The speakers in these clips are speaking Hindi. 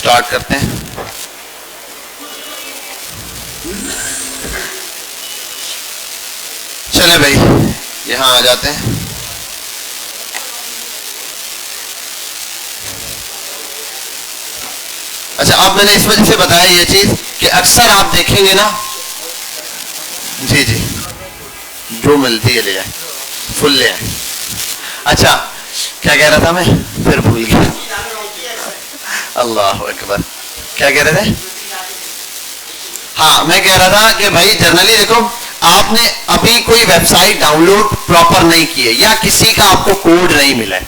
स्टार्ट करते हैं। चले भाई यहां आ जाते हैं। अच्छा, अब मैंने इस वजह से बताया ये चीज कि अक्सर आप देखेंगे ना, जी जी जो मिलती है ले आए, फुल ले आए। अच्छा क्या कह रहा था मैं, फिर भूल गया। अल्लाह अकबर, क्या कह रहे थे? हाँ, मैं कह रहा था कि भाई जनरली देखो, आपने अभी कोई वेबसाइट डाउनलोड प्रॉपर नहीं की है या किसी का आपको कोड नहीं मिला है,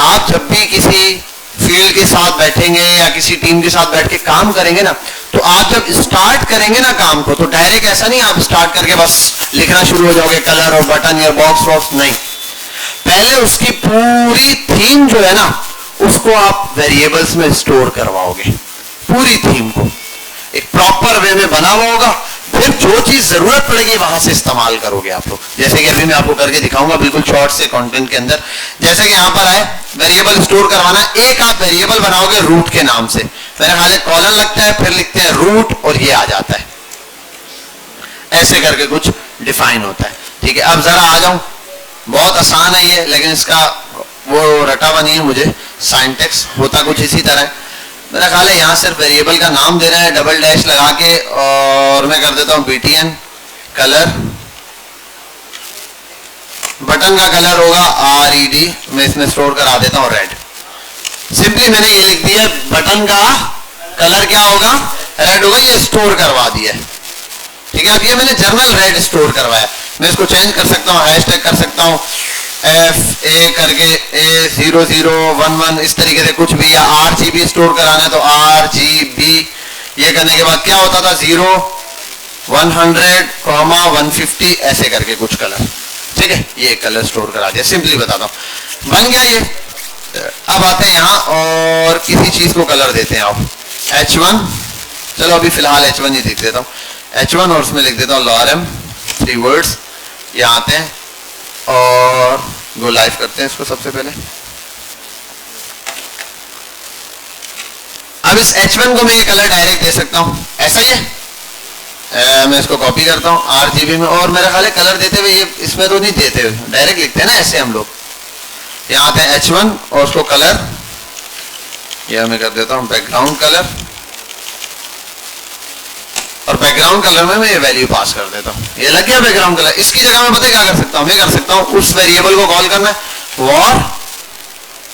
आप जब भी किसी फील्ड के साथ बैठेंगे या किसी टीम के साथ बैठ के काम करेंगे ना, तो आप जब स्टार्ट करेंगे ना काम को, तो डायरेक्ट ऐसा नहीं आप स्टार्ट करके बस लिखना शुरू हो जाओगे कलर और बटन या बॉक्स वॉक्स, नहीं। पहले उसकी पूरी थीम जो है ना, उसको आप वेरिएबल्स में स्टोर करवाओगे, पूरी थीम को एक प्रॉपर वे में बना हुआ होगा। फिर जो चीज जरूरत पड़ेगी वहां से इस्तेमाल करोगे आप लोग, जैसे कि अभी मैं आपको करके दिखाऊंगा बिल्कुल शॉर्ट से कंटेंट के अंदर। जैसे कि यहां पर है वेरिएबल स्टोर करवाना, एक आप वेरिएबल बनाओगे रूट के नाम से, मेरे ख्याल कॉलन लगता है, फिर लिखते हैं रूट और ये आ जाता है, ऐसे करके कुछ डिफाइन होता है। ठीक है, अब जरा आ जाऊं, बहुत आसान है ये, लेकिन इसका वो रटा हुआ नहीं है मुझे, साइंटेक्स होता कुछ इसी तरह है। मेरा ख्याल है यहाँ सिर्फ वेरिएबल का नाम दे रहे हैं डबल डैश लगा के, और मैं कर देता हूँ BTN कलर, बटन का कलर होगा RED, मैं इसमें स्टोर करा देता हूँ रेड। सिंपली मैंने ये लिख दिया, बटन का कलर क्या होगा, रेड होगा, ये स्टोर करवा दिया। ठीक है, अब ये मैंने जर्नल रेड स्टोर करवाया, मैं इसको चेंज कर सकता हूँ, हैशटैग कर सकता हूँ FA करके A0011 इस तरीके से कुछ भी, या RGB स्टोर कराना है तो RGB। ये करने के बाद क्या होता था 0 100 150 ऐसे करके कुछ कलर। ठीक है, ये कलर स्टोर करा दिया, सिंपली बताता हूँ, बन गया ये। अब आते हैं यहाँ और किसी चीज को कलर देते हैं आप, H1, चलो अभी फिलहाल H1 ही लिख देता हूँ, H1, और उसमें लिख देता हूँ लॉरम 3 वर्ड्स। यहाँ आते हैं और गो लाइव करते हैं इसको सबसे पहले। अब इस H1 को मैं ये कलर डायरेक्ट दे सकता हूं, ऐसा ही है। मैं इसको कॉपी करता हूं RGB में, और मेरा ख्याल है कलर देते हुए ये इसमें तो नहीं देते हुए, डायरेक्ट लिखते हैं ना ऐसे हम लोग। यहाँ आते हैं H1 और उसको कलर, यह मैं कर देता हूं बैकग्राउंड कलर, और बैकग्राउंड कलर में मैं ये वैल्यू पास कर देता हूँ, ये लग गया बैकग्राउंड कलर। इसकी जगह मैं पता क्या कर सकता हूँ, मैं कर सकता हूँ उस वेरिएबल को कॉल करना है,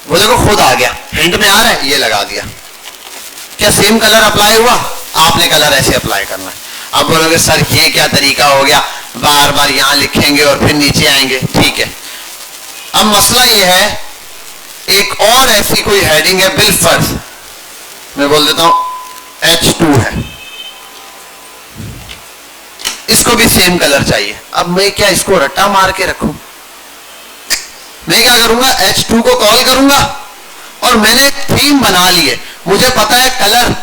वो देखो खुद आ गया, हिंट में आ रहा है, ये लगा दिया। क्या सेम कलर अप्लाई हुआ? आपने कलर ऐसे अप्लाई करना है। आप बोलोगे सर ये क्या तरीका हो गया, बार बार यहाँ लिखेंगे और फिर नीचे आएंगे। ठीक है, अब मसला ये है, एक और ऐसी कोई हेडिंग है, बिल फर्ज मैं बोल देता हूं H2 है, इसको भी सेम कलर चाहिए। अब मैं क्या इसको रट्टा मार के रखूं, मैं क्या करूंगा, H2 को कॉल करूंगा और मैंने एक थीम बना ली है, मुझे पता है कलर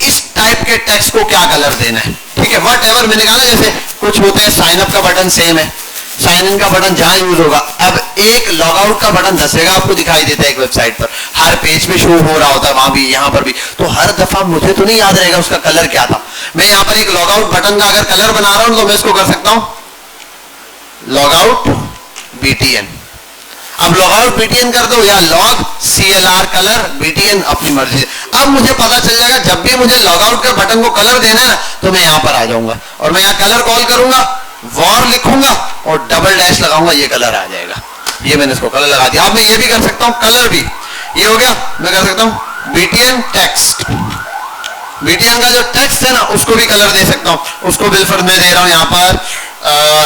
इस टाइप के टेक्स्ट को क्या कलर देना है। ठीक है, वट एवर मैंने कहा ना, जैसे कुछ होते हैं साइन अप का बटन सेम है, साइन इन का बटन जहां यूज होगा। अब एक लॉग आउट का बटन 10 जगह आपको दिखाई देता है एक वेबसाइट पर, हर पेज पे शो हो रहा होता है, वहां भी यहां पर भी, तो हर दफा मुझे तो नहीं याद रहेगा उसका कलर क्या था। मैं यहां पर एक लॉग आउट बटन का अगर कलर बना रहा हूं तो मैं इसको कर सकता हूं लॉग आउट BTN। अब लॉग आउट BTN कर दो या लॉग CLR कलर BTN, अपनी मर्जी से। अब मुझे पता चल जाएगा जब भी मुझे लॉग आउट के बटन को कलर देना है ना, तो मैं यहां पर आ जाऊंगा और मैं यहां कलर कॉल करूंगा, वॉर लिखूंगा और डबल डैश लगाऊंगा, ये कलर आ जाएगा। ये मैंने इसको कलर लगा दिया। अब मैं ये भी कर सकता हूं, कलर भी ये हो गया, मैं कर सकता हूं BTN टेक्स्ट, BTN का जो टेक्स्ट है ना उसको भी कलर दे सकता हूं, उसको बिल्कुल मैं दे रहा हूं यहां पर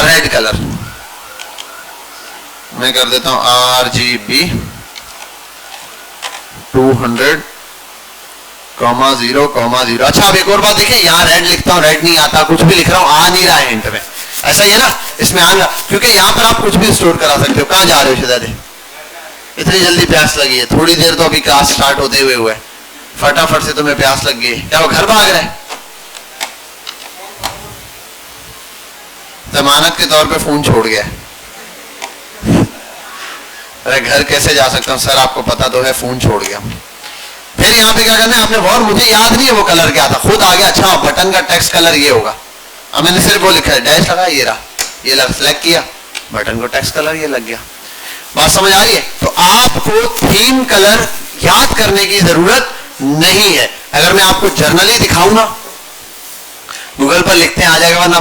रेड कलर, मैं कर देता हूं RGB 200,0,0। अच्छा, अब एक और बात देखिए, यहां रेड लिखता हूं, रेड नहीं आता, कुछ भी लिख रहा हूं, आ नहीं रहा है हिंट में, ऐसा ही है ना, इसमें आ रहा, क्योंकि यहां पर आप कुछ भी स्टोर करा सकते हो। कहां जा रहे हो शहजादे, इतनी जल्दी प्यास लगी है? थोड़ी देर तो अभी क्लास स्टार्ट होते हुए हुआ है, फटाफट से तुम्हें प्यास लग गई, क्या वो घर भाग रहा है? जमानत के तौर पे फोन छोड़ गया। अरे घर कैसे जा सकता हूं सर, आपको पता तो है, फोन छोड़ गया। फिर यहाँ पे क्या करना है आपने, और मुझे याद नहीं है वो कलर क्या था, खुद आ गया अच्छा बटन का टेक्स्ट कलर ये होगा। अब मैंने सिर्फ वो लिखा है, डैश लगा, ये रहा, ये सेलेक्ट किया, बटन को टेक्स्ट कलर ये लग गया। बात समझ आ रही है? तो आपको थीम कलर याद करने की जरूरत नहीं है। अगर मैं आपको जर्नली दिखाऊं ना, गूगल पर लिखते हैं आ जाएगा, वरना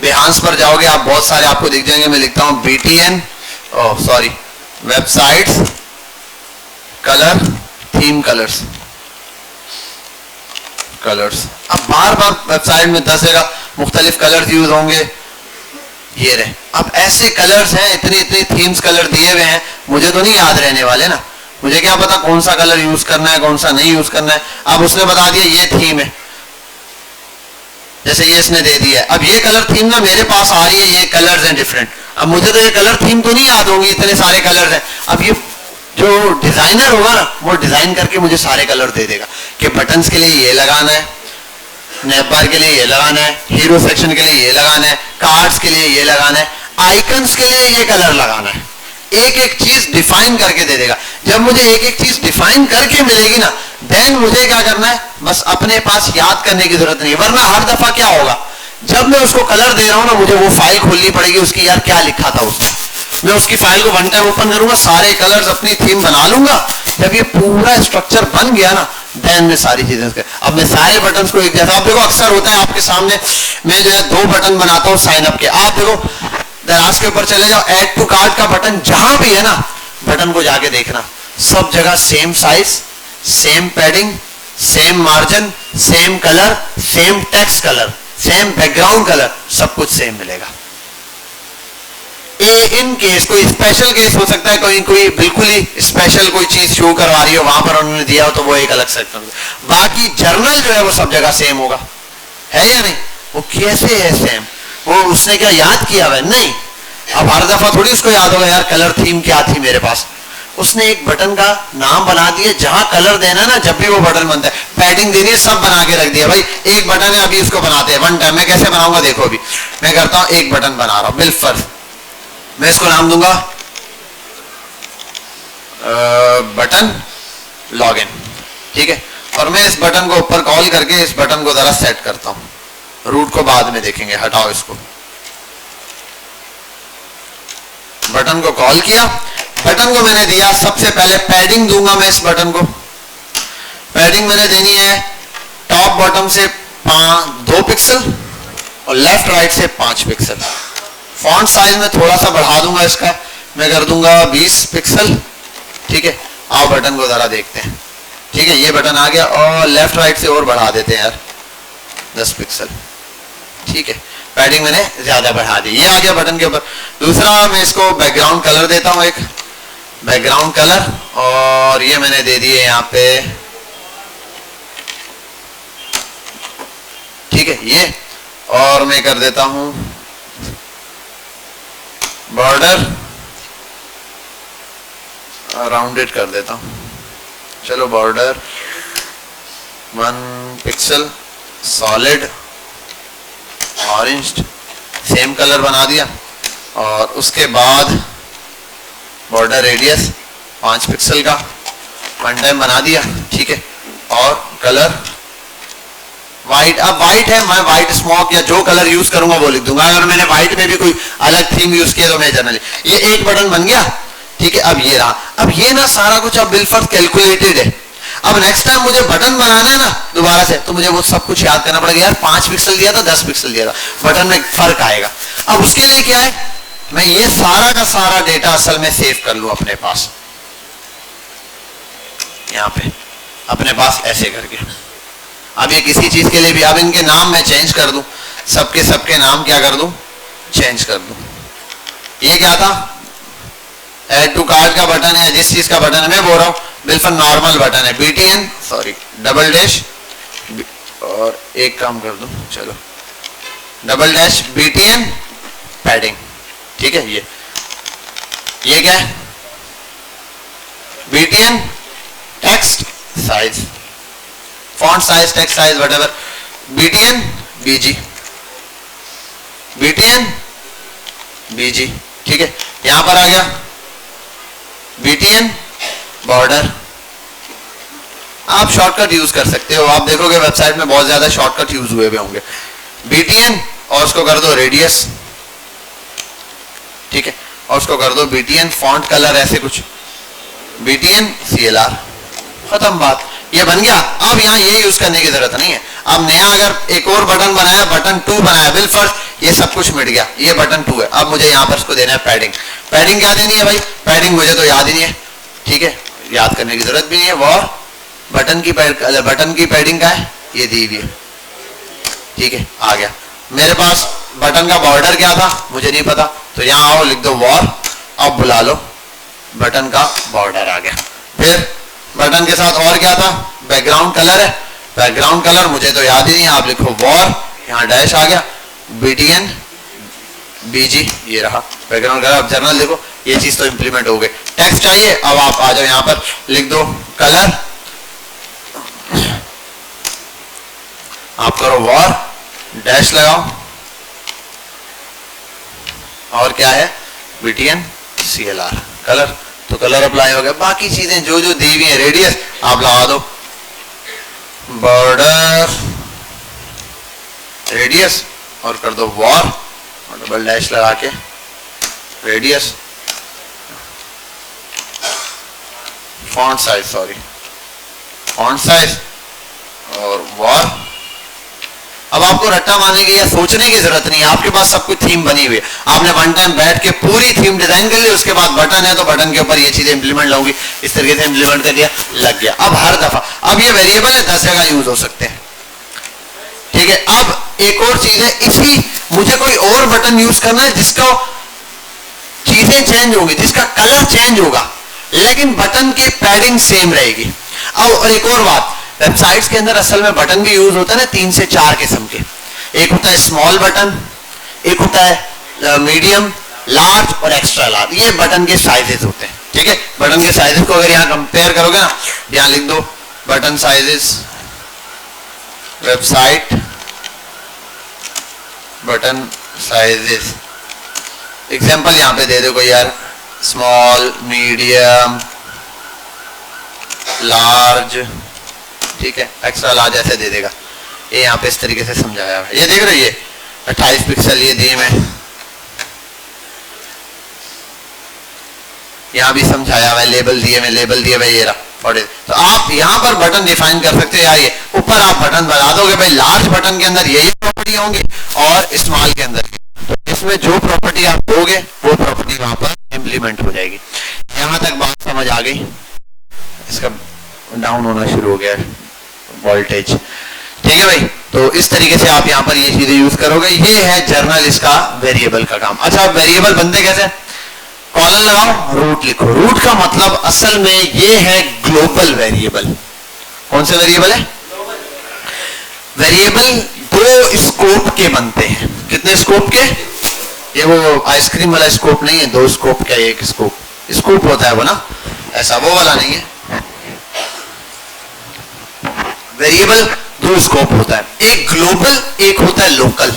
बिहांस पर जाओगे आप, बहुत सारे आपको दिख जाएंगे। मैं लिखता हूं BTN, sorry, websites colour theme colours. अब बार बार वेबसाइट में 10 जगह मुख्तलिफ कलर्स यूज होंगे, ये रहे। अब ऐसे कलर्स हैं, इतने इतने थीम्स कलर दिए हुए हैं, मुझे तो नहीं याद रहने वाले ना, मुझे क्या पता कौन सा कलर यूज करना है कौन सा नहीं यूज करना है। अब उसने बता दिया ये थीम है, जैसे ये इसने दे दिया है। अब ये कलर थीम ना मेरे पास आ रही है, ये कलर्स हैं डिफरेंट। अब मुझे तो ये कलर थीम तो नहीं याद होंगी, इतने सारे कलर्स हैं। अब ये जो डिजाइनर होगा ना, वो डिजाइन करके मुझे सारे कलर दे देगा कि बटन्स के लिए ये लगाना है, नेपबार के लिए ये लगाना है, हीरो सेक्शन के लिए ये लगाना है, कार्ड्स के लिए ये लगाना है, आइकन्स के लिए ये कलर लगाना है। एक एक चीज डिफाइन करके दे देगा। जब मुझे एक एक चीज डिफाइन करके मिलेगी ना, देन मुझे क्या करना है, बस अपने पास याद करने की जरूरत नहीं है। वरना हर दफा क्या होगा, जब मैं उसको कलर दे रहा हूं ना, मुझे वो फाइल खोलनी पड़ेगी उसकी, यार क्या लिखा था उसमें। मैं उसकी फाइल को वन टाइम ओपन करूंगा, सारे कलर्स अपनी थीम बना लूंगा। जब ये पूरा स्ट्रक्चर बन गया ना, देन मैं सारी चीजें, अब मैं सारे बटन को एक जैसा, आप देखो अक्सर होता है आपके सामने, मैं जो है 2 बटन बनाता हूं साइन अप के। आप देखो दराज के ऊपर चले जाओ, ऐड टू कार्ट का बटन जहां भी है ना, बटन को जाके देखना, सब जगह same size, same padding, same margin, same colour, same text colour, same background colour, सब कुछ सेम मिलेगा। इन केस कोई स्पेशल केस हो सकता है, कोई बिल्कुल ही स्पेशल कोई चीज शो करवा रही हो, वहां पर उन्होंने दिया हो तो वो एक अलग सेक्टर। बाकी जर्नल जो है वो सब जगह सेम होगा, है या नहीं? वो कैसे है सेम? वो उसने क्या याद किया है? नहीं। अब हर दफा थोड़ी उसको याद होगा यार कलर थीम क्या थी मेरे पास। उसने एक बटन का नाम बना दिया, जहां कलर देना ना, जब भी वो बटन बनता है, पैडिंग देनी है, सब बना के रख दिया। भाई एक बटन है, अभी इसको बनाते हैं वन टाइम। मैं कैसे बनाऊंगा देखो, अभी मैं करता हूं, एक बटन बना रहा हूं बिलफर्ज, मैं इसको नाम दूंगा बटन लॉगिन, ठीक है। और मैं इस बटन को ऊपर कॉल करके इस बटन को जरा सेट करता हूं, रूट को बाद में देखेंगे, हटाओ इसको। बटन को कॉल किया, बटन को मैंने दिया, सबसे पहले पैडिंग दूंगा मैं इस बटन को। पैडिंग मैंने देनी है टॉप बॉटम से 2 पिक्सल और लेफ्ट राइट से 5 पिक्सल। फॉन्ट साइज में थोड़ा सा बढ़ा दूंगा इसका, मैं कर दूंगा 20 पिक्सल, ठीक है। आओ बटन को जरा देखते हैं, ठीक है। ये बटन आ गया, और लेफ्ट राइट से और बढ़ा देते हैं यार 10 पिक्सल, ठीक है। पैडिंग मैंने ज्यादा बढ़ा दी, ये आ गया बटन के ऊपर। दूसरा मैं इसको बैकग्राउंड कलर देता हूं, एक बैकग्राउंड कलर, और ये मैंने दे दिए यहां पे, ठीक है ये। और मैं कर देता हूं बॉर्डर राउंडेड कर देता हूं, चलो border 1 pixel, solid orange, same colour बना दिया। और उसके बाद बॉर्डर रेडियस 5 पिक्सल का 1 टाइम बना दिया, ठीक है। और कलर व्हाइट, अब व्हाइट है, मैं व्हाइट स्मोक या जो कलर यूज करूंगा वो लिख दूंगा। अगर मैंने व्हाइट में भी कोई अलग थीम यूज किया तो मैं जनरली, ये एक बटन बन गया, ठीक है। अब ये रहा, अब ये ना सारा कुछ अब बिलफर्ज कैलकुलेटेड है। अब नेक्स्ट टाइम मुझे बटन बनाना है ना दोबारा से, तो मुझे वो सब कुछ याद करना पड़ेगा, यार 5 पिक्सल दिया था 10 पिक्सल दिया था, बटन में फर्क आएगा। अब उसके लिए क्या है, मैं ये सारा का सारा डेटा असल में सेव कर लूं अपने पास, यहां पे अपने पास ऐसे करके। अब ये किसी चीज के लिए भी, अब इनके नाम मैं चेंज कर दूं, सबके नाम क्या कर दूं, चेंज कर दूं। ये क्या था, ऐड टू कार्ट का बटन है, जिस चीज का बटन है, मैं बोल रहा हूं बिल्कुल नॉर्मल बटन है, BTN सॉरी डबल डैश, और एक काम कर दूं, चलो डबल डैश BTN पैडिंग, ठीक है। ये क्या है, BTN text size, font size, text size whatever, BTN BG, BTN BG, ठीक है। यहां पर आ गया BTN बॉर्डर। आप शॉर्टकट यूज कर सकते हो। आप देखोगे वेबसाइट में बहुत ज्यादा शॉर्टकट यूज हुए होंगे। BTN और उसको कर दो रेडियस, ठीक है, और उसको कर दो BTN फॉन्ट कलर ऐसे कुछ, BTN CLR, खत्म बात, ये बन गया। अब यहाँ ये यूज करने की जरूरत नहीं है। अब नया अगर एक और बटन बनाया, बटन 2 बनाया, बिल फर्स्ट, ये सब कुछ मिट गया, ये बटन 2 है। अब मुझे यहाँ पर इसको देना है पैडिंग। पैडिंग क्या देनी है भाई? पैडिंग मुझे तो याद ही नहीं है, ठीक है, याद करने की जरूरत भी नहीं है। वो बटन की पैडिंग का है, ये दी हुई है, ठीक है, आ गया मेरे पास। बटन का बॉर्डर क्या था मुझे नहीं पता, तो यहाँ आओ लिख दो वॉर, अब बुला लो, बटन का बॉर्डर आ गया। फिर बटन के साथ और क्या था? बैकग्राउंड कलर है, बैकग्राउंड कलर मुझे तो याद ही नहीं है, आप लिखो वॉर, यहाँ डैश आ गया, BTN BG, ये रहा बैकग्राउंड कलर। अब जर्नल देखो, ये चीज तो इंप्लीमेंट हो गई। टेक्स्ट चाहिए, अब आप आ जाओ यहाँ पर लिख दो कलर, आप करो वॉर, डैश लगाओ, और क्या है? BTN CLR कलर, तो कलर अप्लाई हो गया। बाकी चीजें जो जो दी हुई है, रेडियस आप लगा दो, बॉर्डर रेडियस, और कर दो वॉर, और डबल डैश लगा के radius, font size, sorry font size, और वॉर। अब आपको रट्टा मारने की या सोचने की जरूरत नहीं है, आपके पास सब कुछ थीम बनी हुई है। आपने वन टाइम बैठ के पूरी थीम डिजाइन कर ली, उसके बाद बटन है तो बटन के ऊपर ये चीजें इंप्लीमेंट लाऊंगी, इस तरीके से इंप्लीमेंट कर दिया, लग गया। अब हर दफा, अब ये वेरिएबल है, 10 जगह यूज हो सकते हैं, ठीक है। अब एक और चीज है, इसी मुझे कोई और बटन यूज करना है जिसका चीजें चेंज होंगी, जिसका कलर चेंज होगा, लेकिन बटन की पैडिंग सेम रहेगी। अब और एक और बात, वेबसाइट्स के अंदर असल में बटन भी यूज होता है ना 3 से 4 किस्म के। एक होता है स्मॉल बटन, एक होता है मीडियम, लार्ज और एक्स्ट्रा लार्ज, ये बटन के साइजेस होते हैं, ठीक है। बटन के साइजेस को अगर यहाँ कंपेयर करोगे ना, यहाँ लिख दो button sizes, website button sizes, example यहाँ पे दे दो कोई यार, स्मॉल, मीडियम, लार्ज, ठीक है, एक्स्ट्रा लार्ज ऐसे दे देगा। ये यहाँ पे इस तरीके से समझाया है, ये देख रही है 28 पिक्सल ये दिए में, यहाँ भी समझाया हुआ है, लेबल दिए में, लेबल दिए हुए ये रहा। तो आप यहाँ पर बटन डिफाइन कर सकते हैं यार, ये ऊपर आप बटन बता दोगे भाई लार्ज बटन के अंदर ये प्रॉपर्टी होंगी और स्मॉल के अंदर, तो इसमें जो प्रॉपर्टी आप दोगे वो प्रॉपर्टी वहां पर इंप्लीमेंट हो जाएगी। यहाँ तक बात समझ आ गई? इसका डाउन होना शुरू हो गया वोल्टेज, ठीक है भाई। तो इस तरीके से आप यहाँ पर ये चीजें यूज करोगे। ये है जर्नल, इसका वेरिएबल का काम। अच्छा, वेरिएबल बनते कैसे? कॉलन लगाओ, रूट लिखो। रूट का मतलब असल में ये है ग्लोबल वेरिएबल। कौन से वेरिएबल है? वेरिएबल 2 स्कोप के बनते हैं। कितने स्कोप के? ये वो आइसक्रीम वाला स्कोप नहीं है, 2 स्कोप का एक स्कोप, स्कोप होता है वो ना, ऐसा वो वाला नहीं है। वेरिएबल 2 स्कोप होता है, एक ग्लोबल, एक होता है लोकल।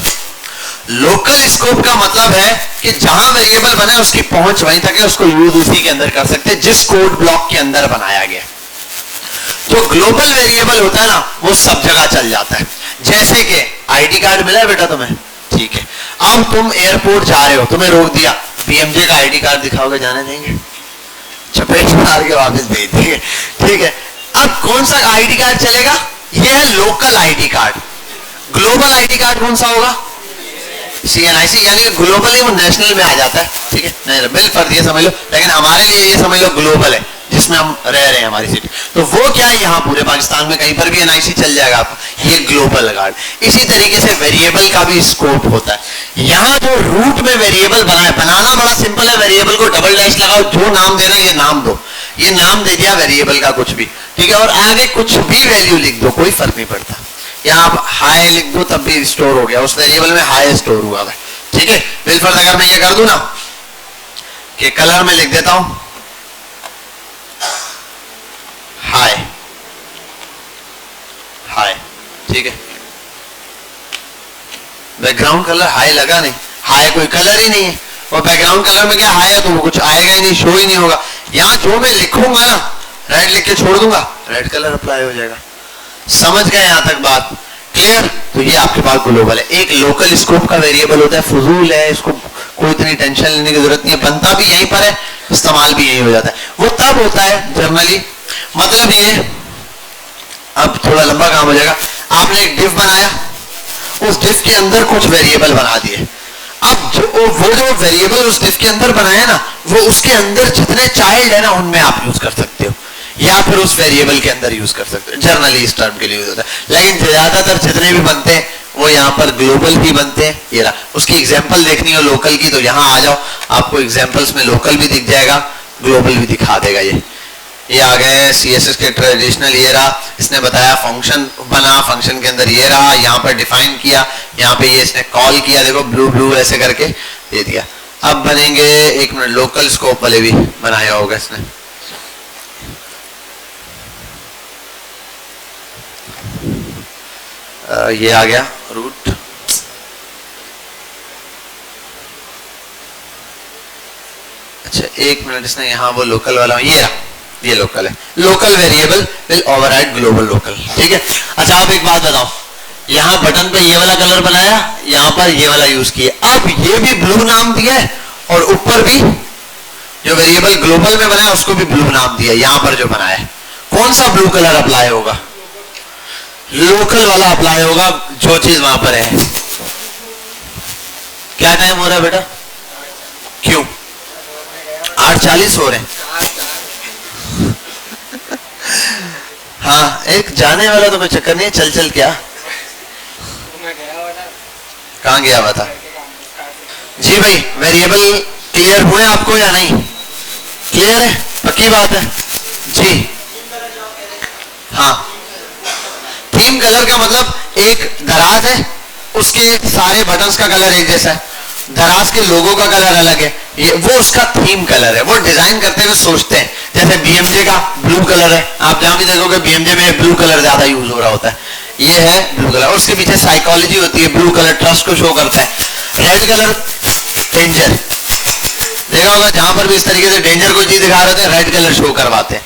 लोकल स्कोप का मतलब है कि जहां वेरिएबल बना है उसकी पहुंच वहीं तक है, उसको यूज उसी के अंदर कर सकते हैं जिस कोड ब्लॉक के अंदर बनाया गया। जो ग्लोबल वेरिएबल होता है ना, वो सब जगह चल जाता है। जैसे कि आईडी कार्ड मिला है बेटा तुम्हें, ठीक है, अब तुम एयरपोर्ट जा रहे हो, तुम्हें रोक दिया, बीएमजे का आईडी कार्ड दिखाओगे, जाने देंगे? चपेट मार के वापस भेज देंगे, ठीक है। अब कौन सा आईडी कार्ड चलेगा? यह है local ID card. Global ID card कौन सा होगा? CNIC, यानी ग्लोबली वो नेशनल में आ जाता है, ठीक है, नहीं बिल फर्ज ये समझ लो, लेकिन हमारे लिए ये समझ लो ग्लोबल है जिसमें हम रह रहे हैं, हमारी सिटी। तो वो क्या है, यहाँ पूरे पाकिस्तान में कहीं पर भी NIC चल जाएगा आपका, ये ग्लोबल कार्ड। इसी तरीके से वेरिएबल का भी स्कोप होता है। यहाँ जो रूट में वेरिएबल बनाना बड़ा सिंपल है। वेरिएबल को डबल डैश लगाओ, जो नाम देना ये नाम दो, ये नाम दे दिया वेरिएबल का कुछ भी, ठीक है, और आगे कुछ भी वैल्यू लिख दो, कोई फर्क नहीं पड़ता। यहाँ आप हाई लिख दो तब भी स्टोर हो गया, उस वेरिएबल में हाई स्टोर हुआ है, ठीक है। बिलफर्ज अगर मैं ये कर दूं ना कि कलर में लिख देता हूं हाई, हाई, ठीक है, बैकग्राउंड कलर हाई लगा नहीं, हाई कोई कलर ही नहीं है, और बैकग्राउंड कलर में क्या हाई है, तो वो कुछ आएगा ही नहीं, शो ही नहीं होगा। यहाँ जो मैं लिखूंगा ना रेड लिख के छोड़ दूंगा, रेड कलर अप्लाई हो जाएगा। समझ गए यहां तक बात? क्लियर? तो ये आपके पास ग्लोबल है। एक लोकल स्कोप का वेरिएबल होता है, फजूल है, इसको कोई इतनी टेंशन लेने की जरूरत नहीं है, बनता भी यहीं पर है, इस्तेमाल भी यही हो जाता है। वो तब होता है जनरली, मतलब ये, अब थोड़ा लंबा काम हो जाएगा। आपने एक डिफ बनाया, उस डिफ के अंदर कुछ वेरिएबल बना दिए। अब वो जो वेरिएबल उस डिफ के अंदर बनाया ना, वो उसके अंदर जितने चाइल्ड है ना उनमें आप यूज कर सकते हो, या फिर उस वेरिएबल के अंदर यूज कर सकते हो। जनरली इस टर्म के लिए यूज होता है, लेकिन ज्यादातर जितने भी बनते हैं वो यहाँ पर ग्लोबल ही बनते हैं। ये रहा, उसकी एग्जांपल देखनी हो लोकल की तो यहाँ आ जाओ, आपको एग्जांपल्स में लोकल भी दिख जाएगा, ग्लोबल भी दिखा देगा। ये आ गए सीएसएस के ट्रेडिशनल। ये रहा, इसने बताया फंक्शन बना, फंक्शन के अंदर ये रहा, यहाँ पर डिफाइन किया, यहाँ पे ये इसने कॉल किया, देखो ब्लू ब्लू ऐसे करके दे दिया। अब बनेंगे, एक मिनट, लोकल स्कोप वाले भी बनाया होगा इसने। ये आ गया रूट, अच्छा एक मिनट, इसने यहाँ वो लोकल वाला, ये रहा, ये लोकल है। Local variable will override global local, ठीक है। अच्छा आप एक बात बताओ, यहाँ बटन पे ये वाला कलर बनाया, यहाँ पर ये वाला यूज किया, अब ये भी ब्लू नाम दिया है और ऊपर भी जो वेरिएबल ग्लोबल में बनाया उसको भी ब्लू नाम दिया। यहाँ पर जो बनाया है, कौन सा ब्लू कलर अप्लाई होगा? लोकल वाला अप्लाई होगा, जो चीज वहां पर है। क्या टाइम हो रहा है बेटा? क्यों 8:40 हो रहे हैं? हाँ, एक जाने वाला तो कोई चक्कर नहीं है, चल चल। क्या कहाँ गया हुआ था? जी भाई, वेरिएबल क्लियर हुए आपको या नहीं? क्लियर है, पक्की बात है जी? हाँ, थीम कलर का मतलब एक दराज है, उसके सारे बटन्स का कलर एक जैसा है, दराज के लोगो का कलर अलग है, ये वो उसका थीम कलर है। वो डिजाइन करते हुए सोचते हैं, जैसे बीएमजे का ब्लू कलर है, आप जहां भी देखोगे बीएमजे में ब्लू कलर ज्यादा यूज हो रहा होता है, ये है ब्लू कलर। और उसके पीछे साइकोलॉजी होती है, ब्लू कलर ट्रस्ट को शो करता है, रेड कलर डेंजर। देखा होगा जहां पर भी इस तरीके से डेंजर कोई चीज दिखा रहे होते हैं, रेड कलर शो करवाते हैं,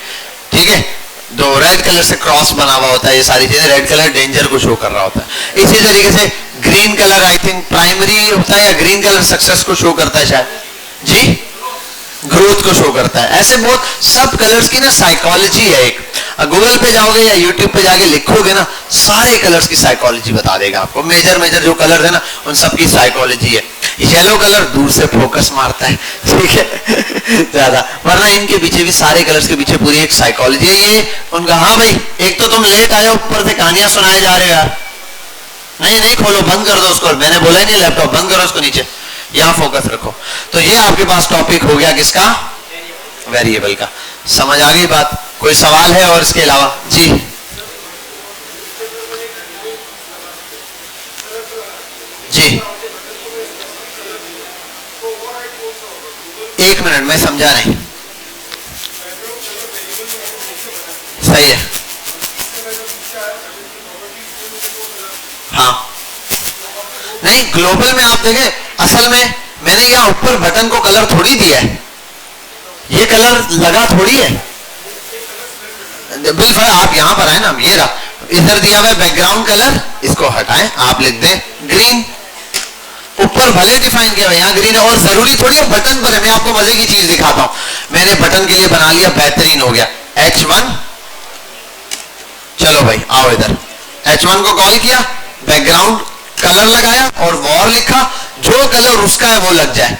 ठीक है। दो रेड कलर से क्रॉस बना हुआ होता है, ये सारी चीजें, रेड कलर डेंजर को शो कर रहा होता है। इसी तरीके से green colour I think primary होता है, या ग्रीन कलर सक्सेस को शो करता है शायद, जी ग्रोथ को शो करता है। ऐसे बहुत सब कलर्स की ना साइकोलॉजी है एक। गूगल पे जाओगे या यूट्यूब पे जाके लिखोगे ना, सारे कलर्स की साइकोलॉजी बता देगा आपको। मेजर मेजर जो कलर है ना, उन सब की साइकोलॉजी है। येलो कलर दूर से फोकस मारता है, ठीक है ज्यादा, वरना इनके पीछे भी सारे कलर्स के पीछे पूरी एक साइकोलॉजी है। ये उनका, हाँ भाई एक तो तुम लेट आए, ऊपर से कहानियां सुनाए जा रहे हो यार। नहीं नहीं, खोलो, बंद कर दो उसको, मैंने बोला ही नहीं लैपटॉप बंद करो उसको, नीचे यहां फोकस रखो। तो ये आपके पास टॉपिक हो गया किसका? वेरिएबल का। समझ आ गई बात? कोई सवाल है और इसके अलावा? जी जी, एक मिनट, मैं समझा नहीं। सही है, हाँ नहीं, ग्लोबल में आप देखें, असल में मैंने यहाँ ऊपर बटन को कलर थोड़ी दिया है, ये कलर लगा थोड़ी है, बिल्कुल। आप यहां पर है ना, ये रहा, इधर दिया हुआ है बैकग्राउंड कलर, इसको हटाएं, आप लिख दें ग्रीन। ऊपर भले डिफाइन किया हुआ, यहाँ ग्रीन है, और जरूरी थोड़ी है बटन पर है। मैं आपको मजे की चीज दिखाता हूं, मैंने बटन के लिए बना लिया, बेहतरीन हो गया, H1। चलो भाई आओ इधर, H1 को कॉल किया, बैकग्राउंड कलर लगाया और वॉर लिखा, जो कलर उसका है वो लग जाए।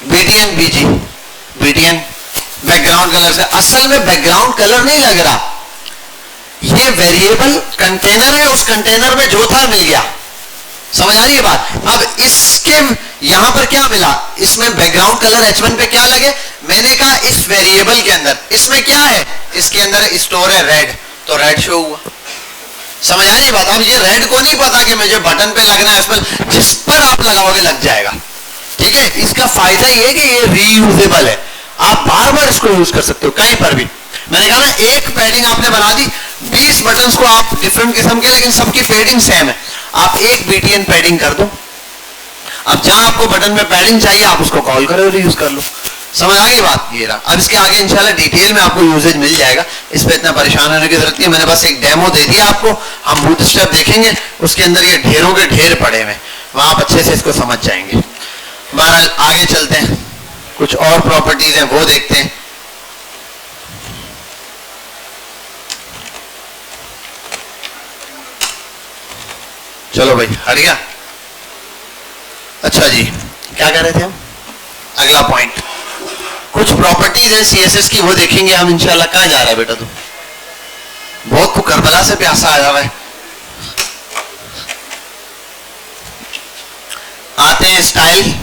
BTN BG, BTN background colour से। असल में बैकग्राउंड कलर नहीं लग रहा, ये वेरिएबल कंटेनर है, उस कंटेनर में जो था मिल गया। समझ आ रही है बात? अब इसके यहां पर क्या मिला, इसमें बैकग्राउंड कलर H1 पे क्या लगे, मैंने कहा इस वेरिएबल के अंदर, इसमें क्या है, इसके अंदर स्टोर है रेड, तो रेड शो हुआ। समझ आ रही बात? अब ये रेड को नहीं पता कि मुझे बटन पे लगना है, उसमें जिस पर आप लगाओगे लग जाएगा, ठीक है। इसका फायदा ये है कि ये रीयूजेबल है, आप बार बार इसको यूज कर सकते हो कहीं पर भी। मैंने कहा ना, एक पैडिंग आपने बना दी, 20 बटन्स को आप डिफरेंट किस्म के, लेकिन सबकी पैडिंग सेम है, आप एक BTN पैडिंग कर दो। अब जहां आपको बटन में पैडिंग चाहिए, आप उसको कॉल करो और यूज कर लो। समझ आ गई बात? ये रहा। अब इसके आगे इंशाल्लाह डिटेल में आपको यूजेज मिल जाएगा, इस पे इतना परेशान होने की जरूरत नहीं। मैंने बस एक डेमो दे दिया आपको, हम बूटस्ट्रैप देखेंगे, उसके अंदर ये ढेरों के ढेर पड़े हुए, वहां आप अच्छे से इसको समझ जाएंगे। बहरहाल आगे चलते हैं, कुछ और प्रॉपर्टीज हैं वो देखते हैं। चलो भाई हट गया। अच्छा जी, क्या कर रहे थे हम? अगला पॉइंट, कुछ प्रॉपर्टीज हैं सीएसएस की, वो देखेंगे हम इंशाल्लाह। कहां जा रहा है बेटा तू? बहुत को करबला से प्यासा आया हुआ है। आते हैं स्टाइल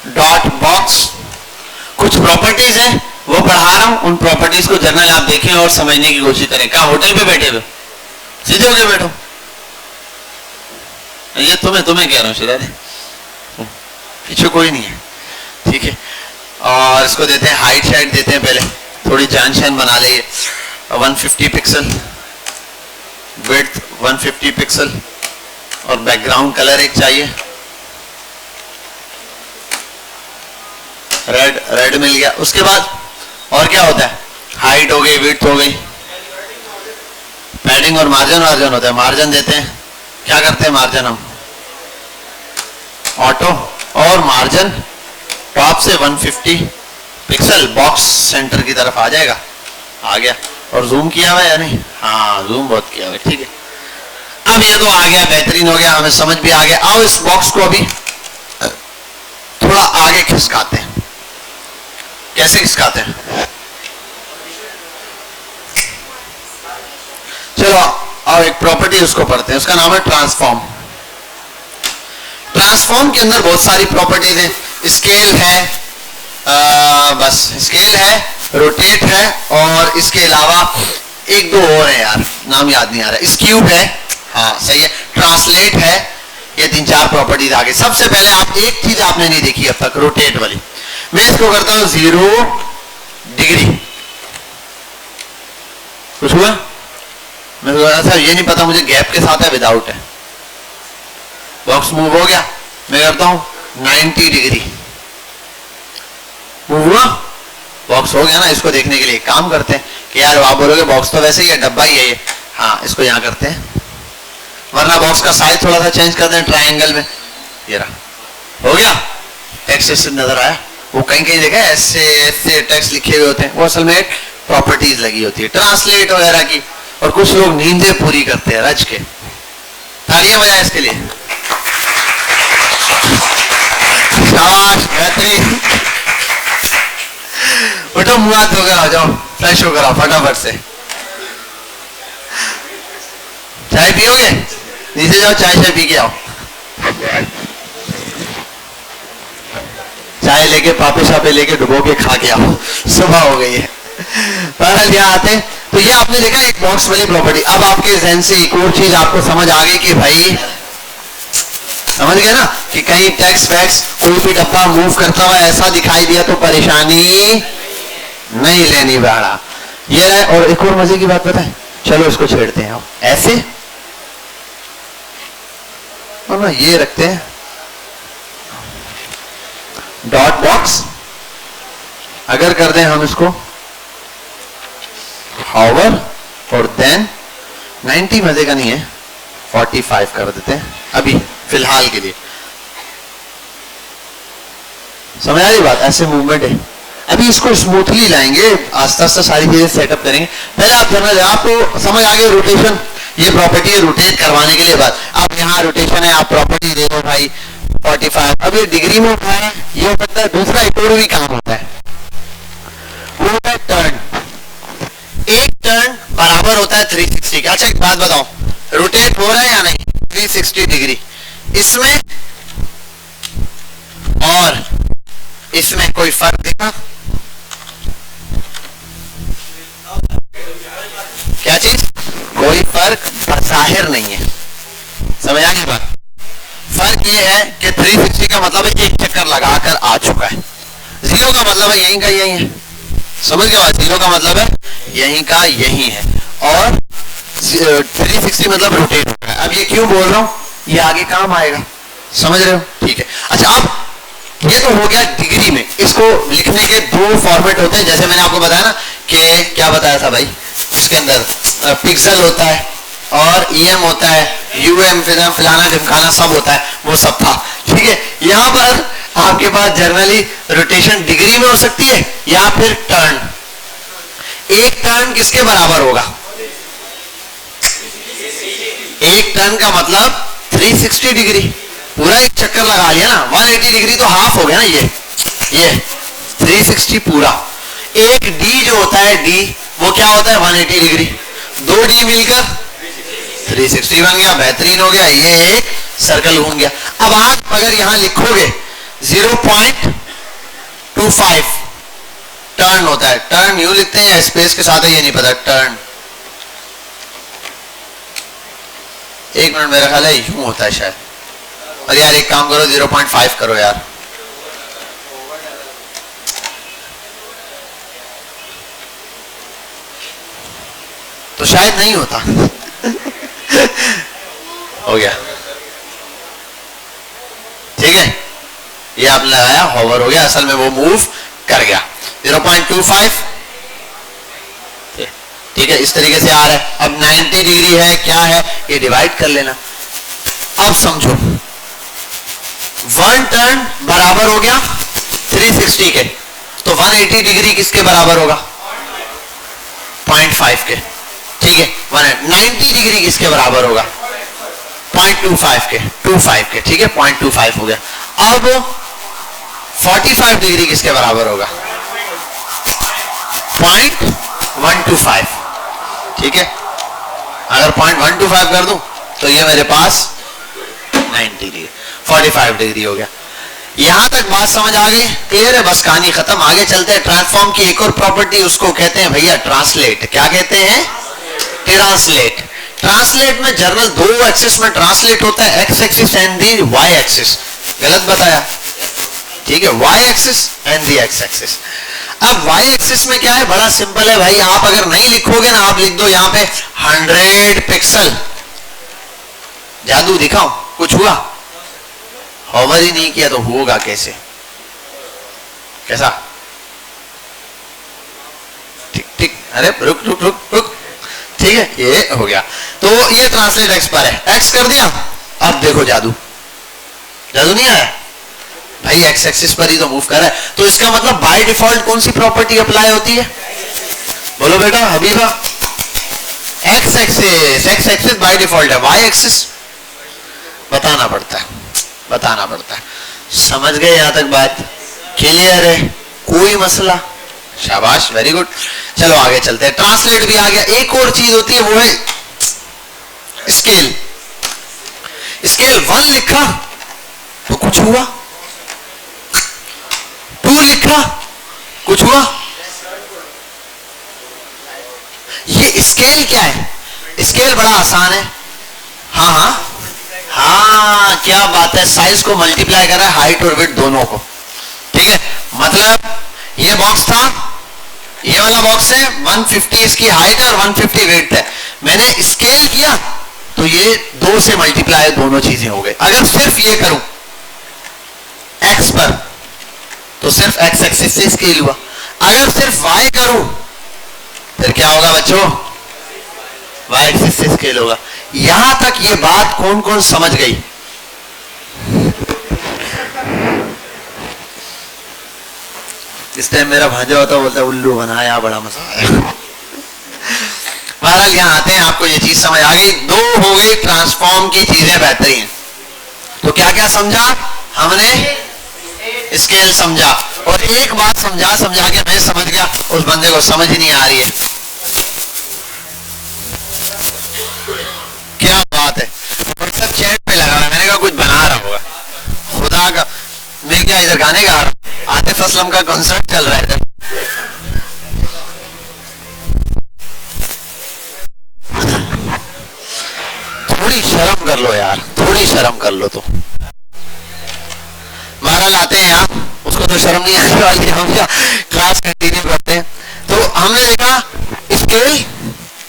डॉट बॉक्स। कुछ प्रॉपर्टीज हैं वो पढ़ा रहा हूं, उन प्रॉपर्टीज को जर्नल आप देखें और समझने की कोशिश करें। कहां? होटल पे बैठे हुए? सीधे होके बैठो। ये तुम्हें कह रहा हूं, सीधा पीछे कोई नहीं है, ठीक है। और इसको देते हैं हाइट शाइट देते हैं, पहले थोड़ी जान शान बना ले। 150 पिक्सल, विड्थ 150 पिक्सल, और बैकग्राउंड कलर एक चाहिए, रेड मिल गया। उसके बाद और क्या होता है? हाइट हो गई, विड्थ हो गई, पैडिंग और मार्जिन होता है। मार्जिन देते हैं, क्या करते हैं मार्जिन हम? ऑटो, और मार्जिन टॉप से 150 पिक्सल बॉक्स सेंटर की तरफ आ जाएगा। आ गया। और जूम किया हुआ है या नहीं? हाँ जूम बहुत किया हुआ है, ठीक है। अब ये तो आ गया, बेहतरीन हो गया, हमें समझ भी आ गया। आओ इस बॉक्स को अभी थोड़ा आगे खिसकाते हैं। कैसे खिसकाते हैं? चलो और एक प्रॉपर्टी उसको पढ़ते हैं, उसका नाम है ट्रांसफॉर्म। ट्रांसफॉर्म के अंदर बहुत सारी प्रॉपर्टीज हैं। स्केल है, बस स्केल है, रोटेट है, और इसके अलावा एक दो और है यार, नाम याद नहीं आ रहा। स्क्यूब है, हाँ सही है, ट्रांसलेट है, ये 3-4 प्रॉपर्टीज आ गई। सबसे पहले आप एक चीज आपने नहीं देखी अब तक, रोटेट वाली। मैं इसको करता हूं 0 डिग्री। कुछ हुआ? मैं सर ये नहीं पता मुझे गैप के साथ है विदाउट है। बॉक्स मूव हो गया, मैं करता हूं 90 डिग्री। मूव हुआ, बॉक्स हो गया ना। इसको देखने के लिए काम करते हैं कि यार आप बोलोगे बॉक्स तो वैसे ही है, डब्बा ही है ये। हाँ इसको यहां करते हैं, वरना बॉक्स का साइज थोड़ा सा चेंज कर दें ट्रायंगल में। ये रहा, हो गया। टेक्स्ट ऐसे नजर आया, वो कहीं कहीं देखा ऐसे ऐसे टेक्स्ट लिखे हुए होते हैं, वो असल में प्रॉपर्टीज लगी होती है ट्रांसलेट वगैरह की। और कुछ लोग नींदें पूरी करते हैं रज के। तालियां बजाएं इसके लिए, शाबाश, बेहतरीन। उठो, मुंह हाथ धोकर आ जाओ, फ्रेश होकर आओ फटाफट से। चाय पियोगे? नीचे जाओ, चाय पी के आओ। चाय लेके पापे शापे लेके डुबो के खा के आओ, सुबह हो गई है। बहरहाल यहाँ आते हैं, तो ये आपने देखा एक बॉक्स वाली प्रॉपर्टी। अब आपके जहन से एक और चीज आपको समझ आ गई कि भाई समझ गए ना, कि कहीं टेक्स्ट वैक्स कोई भी डब्बा मूव करता हुआ ऐसा दिखाई दिया तो परेशानी नहीं लेनी बाड़ा। ये है। और एक और मजे की बात पता है, चलो इसको छेड़ते हैं। ऐसे और ना ये रखते हैं डॉट बॉक्स। अगर कर दें हम इसको हॉवर, और देन 90 मजे का नहीं है, 45 कर देते हैं अभी फिलहाल के लिए। समझ आ रही बात? ऐसे मूवमेंट है। अभी इसको स्मूथली लाएंगे, आस्ते आस्ते सारी चीजें सेटअप करेंगे। पहले आप जानना, आपको समझ आ गया रोटेशन, ये प्रॉपर्टी है रोटेट करवाने के लिए। बात आप यहाँ रोटेशन है, आप प्रॉपर्टी दे दो भाई 45। अब ये डिग्री में उठा है, ये हो सकता है दूसरा एक और भी काम होता है, वो होता है टर्न। एक टर्न बराबर होता है 360 का। अच्छा एक बात बताओ, रोटेट हो रहा है या नहीं? 360 डिग्री इसमें और इसमें कोई फर्क दिखा? क्या चीज? कोई फर्क जाहिर नहीं है। समझ आ गई बात? फर्क ये है कि 360 का मतलब है एक चक्कर लगाकर आ चुका है, 0 का मतलब है यहीं का यहीं है। समझ गए बात? 0 का मतलब है यहीं का यहीं है, और 360 मतलब रोटेट होगा। अब ये क्यों बोल रहा हूं, ये आगे काम आएगा, समझ रहे हो? ठीक है। अच्छा अब ये तो हो गया डिग्री में। इसको लिखने के दो फॉर्मेट होते हैं, जैसे मैंने आपको बताया ना कि क्या बताया था भाई, उसके अंदर पिक्सल होता है और ईएम होता है, यूएम फलाना ढिमकाना सब होता है, वो सब था। ठीक है, यहां पर आपके पास जनरली रोटेशन डिग्री में हो सकती है या फिर टर्न। एक टर्न किसके बराबर होगा? एक टर्न का मतलब 360 डिग्री, पूरा एक चक्कर लगा लिया ना। 180 डिग्री तो हाफ हो गया ना, ये 360 पूरा। एक डी जो होता है डी, वो क्या होता है? 180 डिग्री। दो डी मिलकर 360 बन गया, बेहतरीन हो गया, ये एक सर्कल घूम गया। अब आप अगर यहां लिखोगे 0.25 टर्न होता है। टर्न यूं लिखते हैं या स्पेस के साथ है ये नहीं पता। टर्न, एक मिनट, मेरा ख्याल है यूं होता है शायद। और यार एक काम करो, 0.5 करो यार। तो शायद नहीं होता। हो गया, ठीक है, ये आपने लगाया, होवर हो गया, असल में वो मूव कर गया। 0.25, ठीक है, इस तरीके से आ रहा है। अब 90 डिग्री है, क्या है, ये डिवाइड कर लेना। अब समझो, 1 टर्न बराबर हो गया 360 के, तो 180 डिग्री किसके बराबर होगा? 0.5 के। ठीक है, 90 डिग्री किसके बराबर होगा? 0.25 के, 25 के। ठीक है, 0.25 हो गया। अब 45 डिग्री किसके बराबर होगा? 0.125। ठीक है, अगर 0.125 कर दूं तो ये मेरे पास 90 डिग्री, 45 डिग्री हो गया। यहां तक बात समझ आ गई? क्लियर है? बस कहानी खत्म। आगे चलते हैं। ट्रांसफॉर्म की एक और प्रॉपर्टी, उसको कहते हैं भैया ट्रांसलेट। क्या कहते हैं? ट्रांसलेट। ट्रांसलेट में जनरल दो एक्सिस में ट्रांसलेट होता है, X axis and the Y axis. गलत बताया? ठीक है, Y axis and the X axis. अब वाई एक्सिस में क्या है? बड़ा सिंपल है भाई, आप अगर नहीं लिखोगे ना, आप लिख दो यहां पे 100 पिक्सल। जादू दिखाओ, कुछ हुआ? होवर ही नहीं किया तो होगा कैसे? कैसा? ठीक ठीक, अरे रुक रुक रुक रुक, ठीक है, ये हो गया। तो ये ट्रांसलेट एक्स पर है, एक्स कर दिया। अब देखो जादू, जादू नहीं आया भाई, एक्स एक्सिस पर ही तो मूव कर रहा है। तो इसका मतलब बाय डिफॉल्ट कौन सी प्रॉपर्टी अप्लाई होती है? बोलो बेटा Habiba. X axis by default है, वाई एक्सिस बताना पड़ता है, बताना पड़ता है। समझ गए यहां तक बात? क्लियर है? कोई मसला? शाबाश, वेरी गुड। चलो आगे चलते हैं। ट्रांसलेट भी आ गया। एक और चीज होती है, वो है स्केल। स्केल 1 लिखा तो कुछ हुआ, 2 लिखा कुछ हुआ। ये स्केल क्या है? स्केल बड़ा आसान है। हाँ हाँ हाँ, क्या बात है, साइज को मल्टीप्लाई कर रहा है, हाइट और वेट दोनों को। ठीक है, मतलब ये बॉक्स था, ये वाला बॉक्स है, 150 इसकी हाइट है और 150 वेट है। मैंने स्केल किया तो ये 2 से मल्टीप्लाई दोनों चीजें हो गई। अगर सिर्फ ये करूं एक्स पर तो सिर्फ एक्स एक्सिस से स्केल हुआ। अगर सिर्फ वाई करूं फिर क्या होगा बच्चों? वाई एक्सिस से स्केल होगा। यहां तक ये बात कौन कौन समझ गई? इस टाइम मेरा भांजा होता बोलता उल्लू बनाया, बड़ा मजा आया। बहरहाल यहां आते हैं, आपको ये चीज समझ आ गई। 2 हो गई ट्रांसफॉर्म की चीजें बेहतरीन। तो क्या क्या समझा हमने? स्केल समझा, और एक बात समझा के मैं समझ गया, उस बंदे को समझ ही नहीं आ रही है। क्या बात है, व्हाट्सएप चैट पे लगा है, मैंने कहा कुछ बना रहा होगा। खुदा का, मैं क्या इधर गाने गा रहा हूं? आतिफ असलम का कॉन्सर्ट चल रहा है इधर। थोड़ी शर्म कर लो यार, थोड़ी शर्म कर लो। तो बहरहाल आते हैं यहाँ, उसको तो शर्म नहीं आने वाली, हम क्या क्लास कंटिन्यू करते हैं। तो हमने देखा स्केल,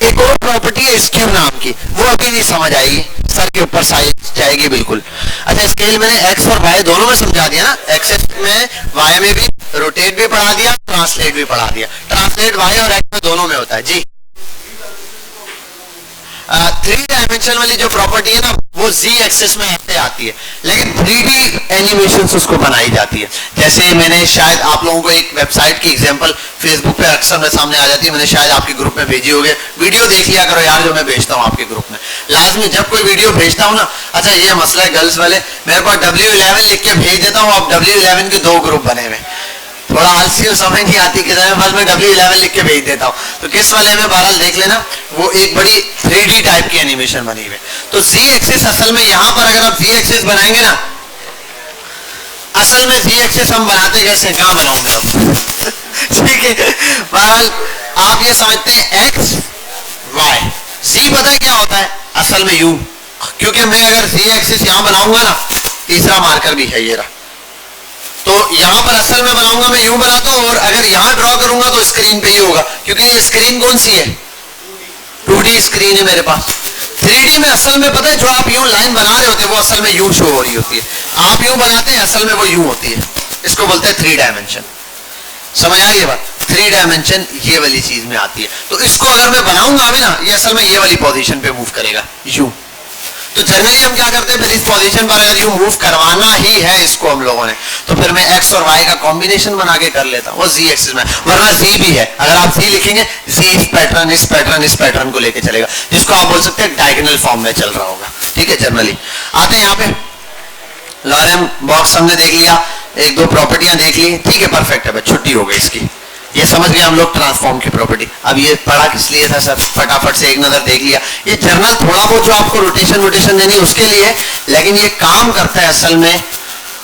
एक और प्रॉपर्टी है स्क्यू नाम की, वो अभी नहीं समझ आएगी, सर के ऊपर साइज जाएगी बिल्कुल। अच्छा स्केल मैंने एक्स और वाई दोनों में समझा दिया ना, एक्सेस में वाई में भी रोटेट भी पढ़ा दिया, ट्रांसलेट भी पढ़ा दिया। ट्रांसलेट वाई और एक्स में दोनों में होता है जी। 3 डायमेंशन वाली जो प्रॉपर्टी है ना वो z एक्सेस में ऐसे आती है, लेकिन 3D एनिमेशन उसको बनाई जाती है। जैसे मैंने शायद आप लोगों को एक वेबसाइट की एग्जांपल फेसबुक पे अक्सर में सामने आ जाती है, मैंने शायद आपके ग्रुप में भेजी होगी, वीडियो देख लिया करो यार जो मैं भेजता हूँ आपके ग्रुप में। लाजमी जब कोई वीडियो भेजता हूँ ना, अच्छा ये मसला है गर्ल्स वाले, मेरे पास W11 लिख के भेज देता हूँ, अब W11 के 2 ग्रुप बने हुए, थोड़ा आलसी हो, समझ नहीं आती कि बस मैं W11 लिख के भेज देता हूँ। तो किस वाले में बहरहाल देख लेना, वो एक बड़ी 3D टाइप की एनिमेशन बनी हुई है। तो Z एक्सिस असल में यहाँ पर अगर आप Z एक्सिस बनाएंगे ना, असल में Z एक्सिस हम बनाते कैसे, कहाँ बनाऊंगा ठीक है। बहरहाल आप ये समझते हैं X Y, Z पता है क्या होता है असल में U, क्योंकि मैं अगर Z एक्सिस यहाँ बनाऊंगा ना, तीसरा मार्कर भी है ये रहा, तो यहां पर असल में बनाऊंगा मैं यूं बनाता हूं, और अगर यहां ड्रॉ करूंगा तो स्क्रीन पे ही होगा, क्योंकि ये स्क्रीन कौन सी है, 2D स्क्रीन है मेरे पास। 3D में असल में पता है जो आप यूं लाइन बना रहे होते हैं वो असल में यूं शो हो रही होती है, आप यूं बनाते हैं असल में वो यूं होती है, इसको बोलते हैं 3 डायमेंशन। समझ आ रही है बात, 3 डायमेंशन ये वाली चीज में आती है। तो इसको अगर मैं बनाऊंगा अभी ना, ये असल में ये वाली पोजीशन पे मूव करेगा यूं। तो जनरली हम क्या करते हैं, फिर इस पोजीशन पर अगर यूं मूव करवाना ही है इसको हम लोगों ने, तो फिर मैं एक्स और वाई का कॉम्बिनेशन बना के कर लेता हूं, वो Z एक्सिस में। वरना Z भी है, अगर आप Z लिखेंगे Z इस पैटर्न को लेके चलेगा, जिसको आप बोल सकते हैं डायगोनल फॉर्म में चल रहा होगा। ठीक है, जनरली आते हैं यहाँ पे लॉरेम बॉक्स हमने देख लिया, 1-2 प्रॉपर्टियां देख ली, ठीक है परफेक्ट है, छुट्टी हो गई इसकी, ये समझ गए हम लोग ट्रांसफॉर्म की प्रॉपर्टी। अब ये पढ़ा किस लिए था सर, फटाफट से एक नजर देख लिया। ये जर्नल थोड़ा बहुत जो आपको रोटेशन देनी है उसके लिए, लेकिन ये काम करता है असल में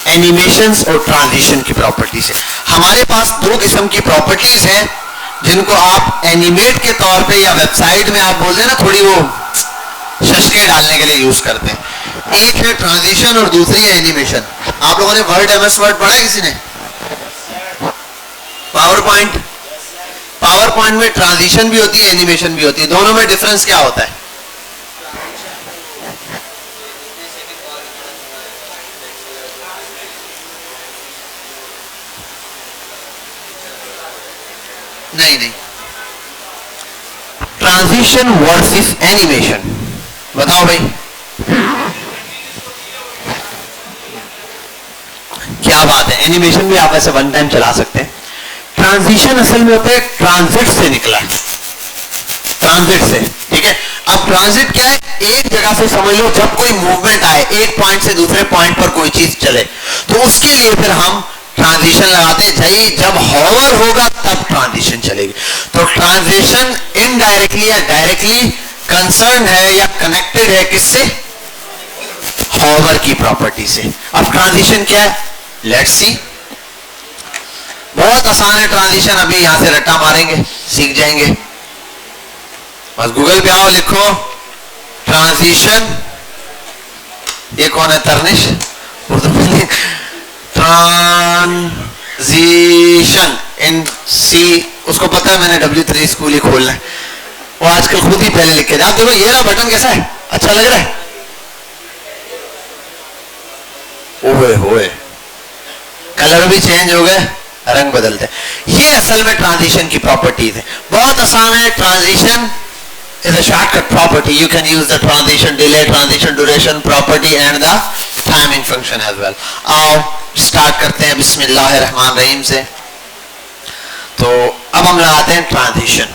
एनिमेशंस और ट्रांजिशन की प्रॉपर्टी से। हमारे पास 2 किस्म की प्रॉपर्टीज हैं जिनको आप एनिमेट के तौर पे या वेबसाइट में आप बोल दें ना थोड़ी वो शशके डालने के लिए यूज करते हैं। एक है ट्रांजिशन और दूसरी है एनिमेशन। आप लोगों ने वर्ड MS वर्ड पढ़ा है किसी ने? पावर पॉइंट में ट्रांजिशन भी होती है, एनिमेशन भी होती है, दोनों में डिफरेंस क्या होता है? नहीं, ट्रांजिशन वर्सेस एनिमेशन, बताओ भाई क्या बात है। एनिमेशन भी आप ऐसे वन टाइम चला सकते हैं, ट्रांजिशन असल में होता है ट्रांजिट से निकला है, ट्रांजिट से, ठीक है। अब ट्रांजिट क्या है, एक जगह से समझ लो जब कोई मूवमेंट आए, एक पॉइंट से दूसरे पॉइंट पर कोई चीज चले, तो उसके लिए फिर हम ट्रांजिशन लगाते हैं, जब हॉवर होगा तब ट्रांजिशन चलेगी। तो ट्रांजिशन इनडायरेक्टली या डायरेक्टली कंसर्न है या कनेक्टेड है किससे, हॉवर की प्रॉपर्टी से। अब ट्रांजिशन क्या है, लेट्स सी, बहुत आसान है ट्रांजिशन, अभी यहां से रट्टा मारेंगे सीख जाएंगे। बस गूगल पे आओ, लिखो ट्रांजिशन, ये कौन है तरनिश, उर्दू में ट्रांजिशन इन सी, उसको पता है मैंने W3 स्कूल ही खोलना है, वो आजकल खुद ही पहले लिख के आप देखो, ये रहा बटन, कैसा है, अच्छा लग रहा है, ओए होए कलर भी चेंज हो गए, रंग बदलते। ये असल में ट्रांजिशन की प्रॉपर्टीज है, बहुत आसान है। Transition is a shortcut property, you can use the transition delay, transition duration property and the timing function as well. आओ स्टार्ट करते हैं बिस्मिल्लाहिर्रहमानिर्रहीम से। तो अब हम लगाते हैं ट्रांजिशन।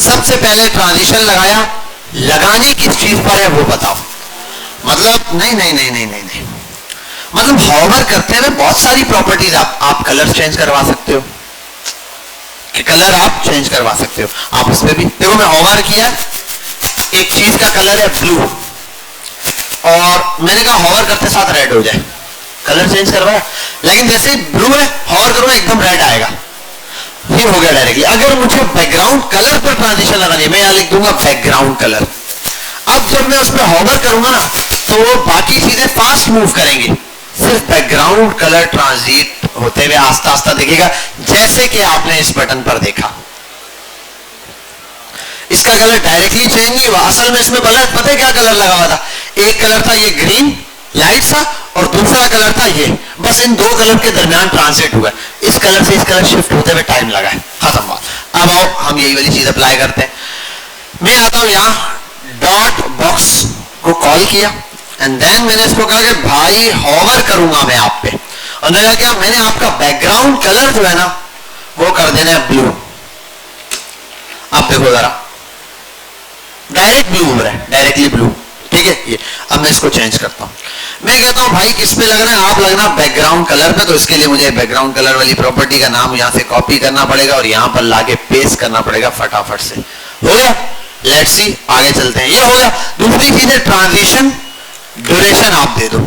सबसे पहले ट्रांजिशन लगाया, लगाने किस चीज पर है वो बताओ, मतलब नहीं, मतलब हॉवर करते हुए बहुत सारी प्रॉपर्टीज आप कलर चेंज करवा सकते हो, कि कलर आप चेंज करवा सकते हो आप उसमें भी। देखो मैं हॉवर किया, एक चीज का कलर है ब्लू, और मैंने कहा हॉवर करते साथ रेड हो जाए, कलर चेंज करवाया, लेकिन जैसे ब्लू है हॉवर करूंगा एकदम रेड आएगा, ये हो गया डायरेक्टली। अगर मुझे बैकग्राउंड कलर पर ट्रांजिशन लगानी है, मैं यहां लिख दूंगा बैकग्राउंड कलर। अब जब मैं उस पर हॉवर करूंगा ना, तो वो बाकी चीजें फास्ट मूव करेंगी, सिर्फ बैकग्राउंड कलर ट्रांजिट होते हुए आस्ता आस्ता दिखेगा, जैसे कि आपने इस बटन पर देखा। इसका कलर डायरेक्टली चेंज नहीं हुआ, असल में इसमें पता है क्या कलर लगा हुआ था? एक कलर था ये ग्रीन लाइट सा और दूसरा कलर था ये, बस इन दो कलर के दरमियान ट्रांसलेट हुआ है, इस कलर से इस कलर शिफ्ट होते हुए टाइम लगा है, खत्म बात। अब आओ हम यही वाली चीज अप्लाई करते हैं। मैं आता हूं यहां, डॉट बॉक्स को कॉल किया एंड देन मैंने इसको कहा कि भाई हॉवर करूंगा मैं आप पे, और मैंने क्या, मैंने आपका बैकग्राउंड कलर जो है ना वो कर देना है ब्लू। आप देखो जरा, डायरेक्ट ब्लू हो रहा है, डायरेक्टली ब्लू, ठीक है ये। अब मैं इसको चेंज करता हूं, मैं कहता हूं भाई किस पे लगना है? आप लगना बैकग्राउंड कलर पे, तो इसके लिए मुझे बैकग्राउंड कलर वाली प्रॉपर्टी का नाम यहां से कॉपी करना पड़ेगा और यहां पर लाके पेस्ट करना पड़ेगा फटाफट से। हो गया, लेट्स सी, आगे चलते हैं। ये हो गया। दूसरी चीज है ट्रांजिशन ड्यूरेशन आप दे दो,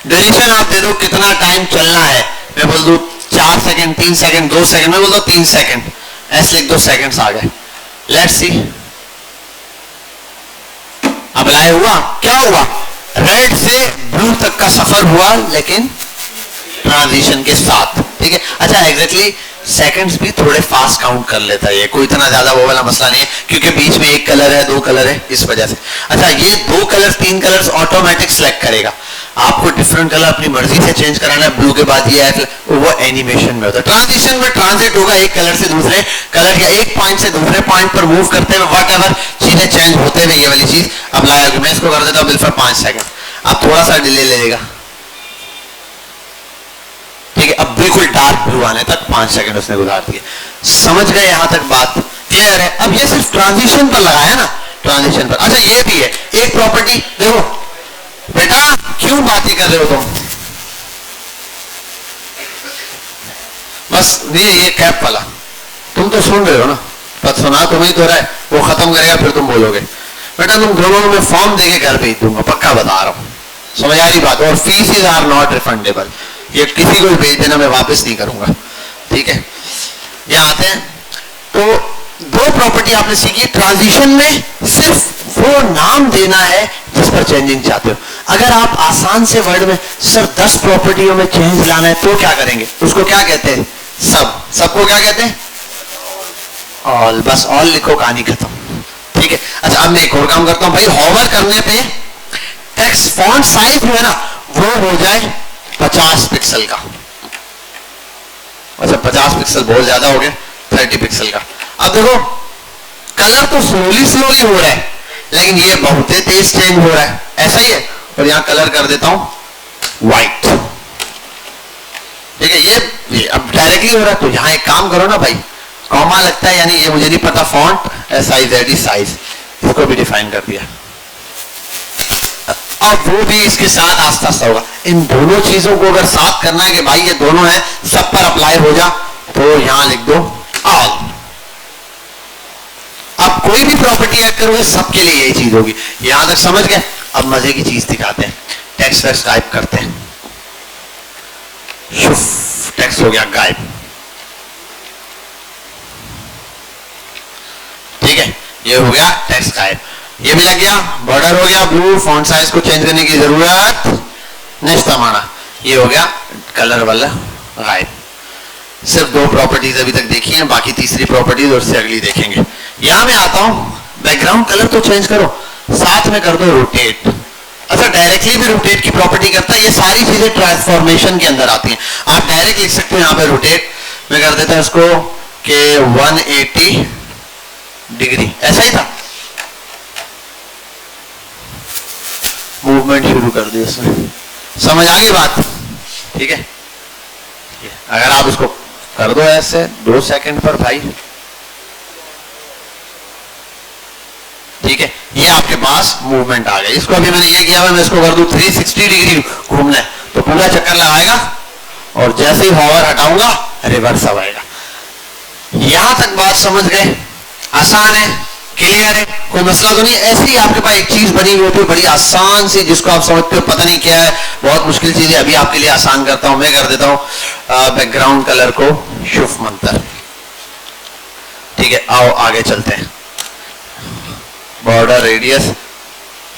ड्यूरेशन आप दे दो, कितना टाइम चलना है। मैं बोल दूं 4 सेकंड, 3 सेकंड, 2 सेकंड, मैं बोल दो 3 सेकंड, ऐसे लिख दो, सेकंड्स आ गए। लेट्स सी, अप्लाई हुआ, क्या हुआ? रेड से ब्लू तक का सफर हुआ, लेकिन ट्रांजिशन के साथ, ठीक है। अच्छा एग्जैक्टली सेकंड्स भी थोड़े फास्ट काउंट कर लेता है, ये कोई इतना ज्यादा वो वाला मसला नहीं है, क्योंकि बीच में एक कलर है, 2 कलर है, इस वजह से। अच्छा ये 2 कलर 3 कलर्स ऑटोमेटिक सिलेक्ट करेगा, आपको डिफरेंट कलर अपनी मर्जी से चेंज कराना है। ब्लू के बाद ये है, वो एनिमेशन में होता है। ट्रांजिशन में ट्रांजिट होगा एक कलर से दूसरे कलर या एक पॉइंट से दूसरे पॉइंट पर मूव करते हुए, वट एवर चीजें चेंज होते हुए ये वाली चीज अप्लाई होगी। मैं इसको कर देता हूँ बिल्कुल 5 सेकंड, आप थोड़ा सा डिले ले लेगा, ठीक है। अब बिल्कुल डार्क ब्लू आने तक 5 सेकंड उसने गुजार दिए। समझ गए यहां तक बात क्लियर है? अब ये सिर्फ ट्रांजिशन पर लगाया ना, ट्रांजिशन पर। अच्छा ये भी है एक प्रॉपर्टी, देखो बेटा क्यों बातें कर रहे हो तुम, बस ये कैप वाला तुम तो सुन रहे हो ना, पर सुना तुम्हें तो रहा है, वो खत्म करेगा फिर तुम बोलोगे। बेटा तुम दोनों में फॉर्म देके घर भेज दूंगा, पक्का बता रहा हूं, समझ आ रही बात? और फीस आर नॉट रिफंडेबल, ये किसी को भी भेज देना, मैं वापस नहीं करूंगा, ठीक है। यहां आते हैं, तो 2 प्रॉपर्टी आपने सीखी। ट्रांजिशन में सिर्फ वो नाम देना है जिस पर चेंजिंग चाहते हो। अगर आप आसान से वर्ड में सर 10 प्रॉपर्टियों में चेंज लाना है तो क्या करेंगे? उसको क्या कहते हैं? सब। सबको क्या कहते हैं? ऑल। बस ऑल लिखो, कहानी खत्म, ठीक है। अच्छा अब मैं एक और काम करता हूं भाई, हॉवर करने पे टेक्स्ट फॉन्ट साइज जो है ना वो हो जाए 50 पिक्सल का। अच्छा 50 पिक्सल बहुत ज्यादा हो गया, 30 पिक्सल का। अब देखो कलर तो स्लोली हो रहा है, लेकिन ये बहुत ही तेज चेंज हो रहा है, ऐसा ही है। और यहां कलर कर देता हूं व्हाइट, ठीक है। ये अब डायरेक्टली हो रहा है, तो यहां एक काम करो ना भाई, कॉमा लगता है, यानी ये मुझे नहीं पता, फॉन्ट साइज साइज, इसको भी डिफाइन कर दिया। अब वो भी इसके साथ आस्ता आस्ता होगा। इन दोनों चीजों को अगर साथ करना है कि भाई ये दोनों है, सब पर अप्लाई हो जा, तो यहां लिख दो ऑल। अब कोई भी प्रॉपर्टी ऐड करोगे सबके लिए यही चीज होगी। यहां तक समझ गए? अब मजे की चीज दिखाते हैं, टेक्स्ट वेक्स्ट टाइप करते हैं। टेक्स्ट हो गया गायब, ठीक है, ये हो गया टेक्स्ट गायब, ये भी लग गया। बॉर्डर हो गया ब्लू, फॉन्ट साइज को चेंज करने की जरूरत नहीं तमाना, ये हो गया कलर वाला गायब। सिर्फ 2 प्रॉपर्टीज अभी तक देखी हैं, बाकी तीसरी प्रॉपर्टीज और से अगली देखेंगे। यहां मैं आता हूं, बैकग्राउंड कलर तो चेंज करो, साथ में कर दो रोटेट। अच्छा डायरेक्टली भी रोटेट की प्रॉपर्टी करता है, ये सारी चीजें ट्रांसफॉर्मेशन के अंदर आती हैं। आप डायरेक्ट लिख सकते हो यहां पे रोटेट, मैं कर देता हूं इसको कि 180 डिग्री, ऐसा ही था, मूवमेंट शुरू कर दी उसने। समझ आ गई बात? ठीक है, अगर आप इसको कर दो ऐसे 2 सेकंड पर भाई, ठीक है, ये आपके पास मूवमेंट आ गई। इसको अभी मैंने ये किया है, मैं इसको कर दूं 360 डिग्री घूमना है तो पूरा चक्कर लगाएगा, और जैसे ही हॉवर हटाऊंगा रिवर्स आएगा। यहां तक बात समझ गए? आसान है, क्लियर है, कोई मसला तो नहीं। ऐसे ही आपके पास एक चीज बनी हुई होती है बड़ी आसान सी, जिसको आप समझते हो पता नहीं क्या है, बहुत मुश्किल चीज है, अभी आपके लिए आसान करता हूं। मैं कर देता हूं बैकग्राउंड कलर को शुभ मंत्र, ठीक है। आओ आगे चलते हैं। बॉर्डर रेडियस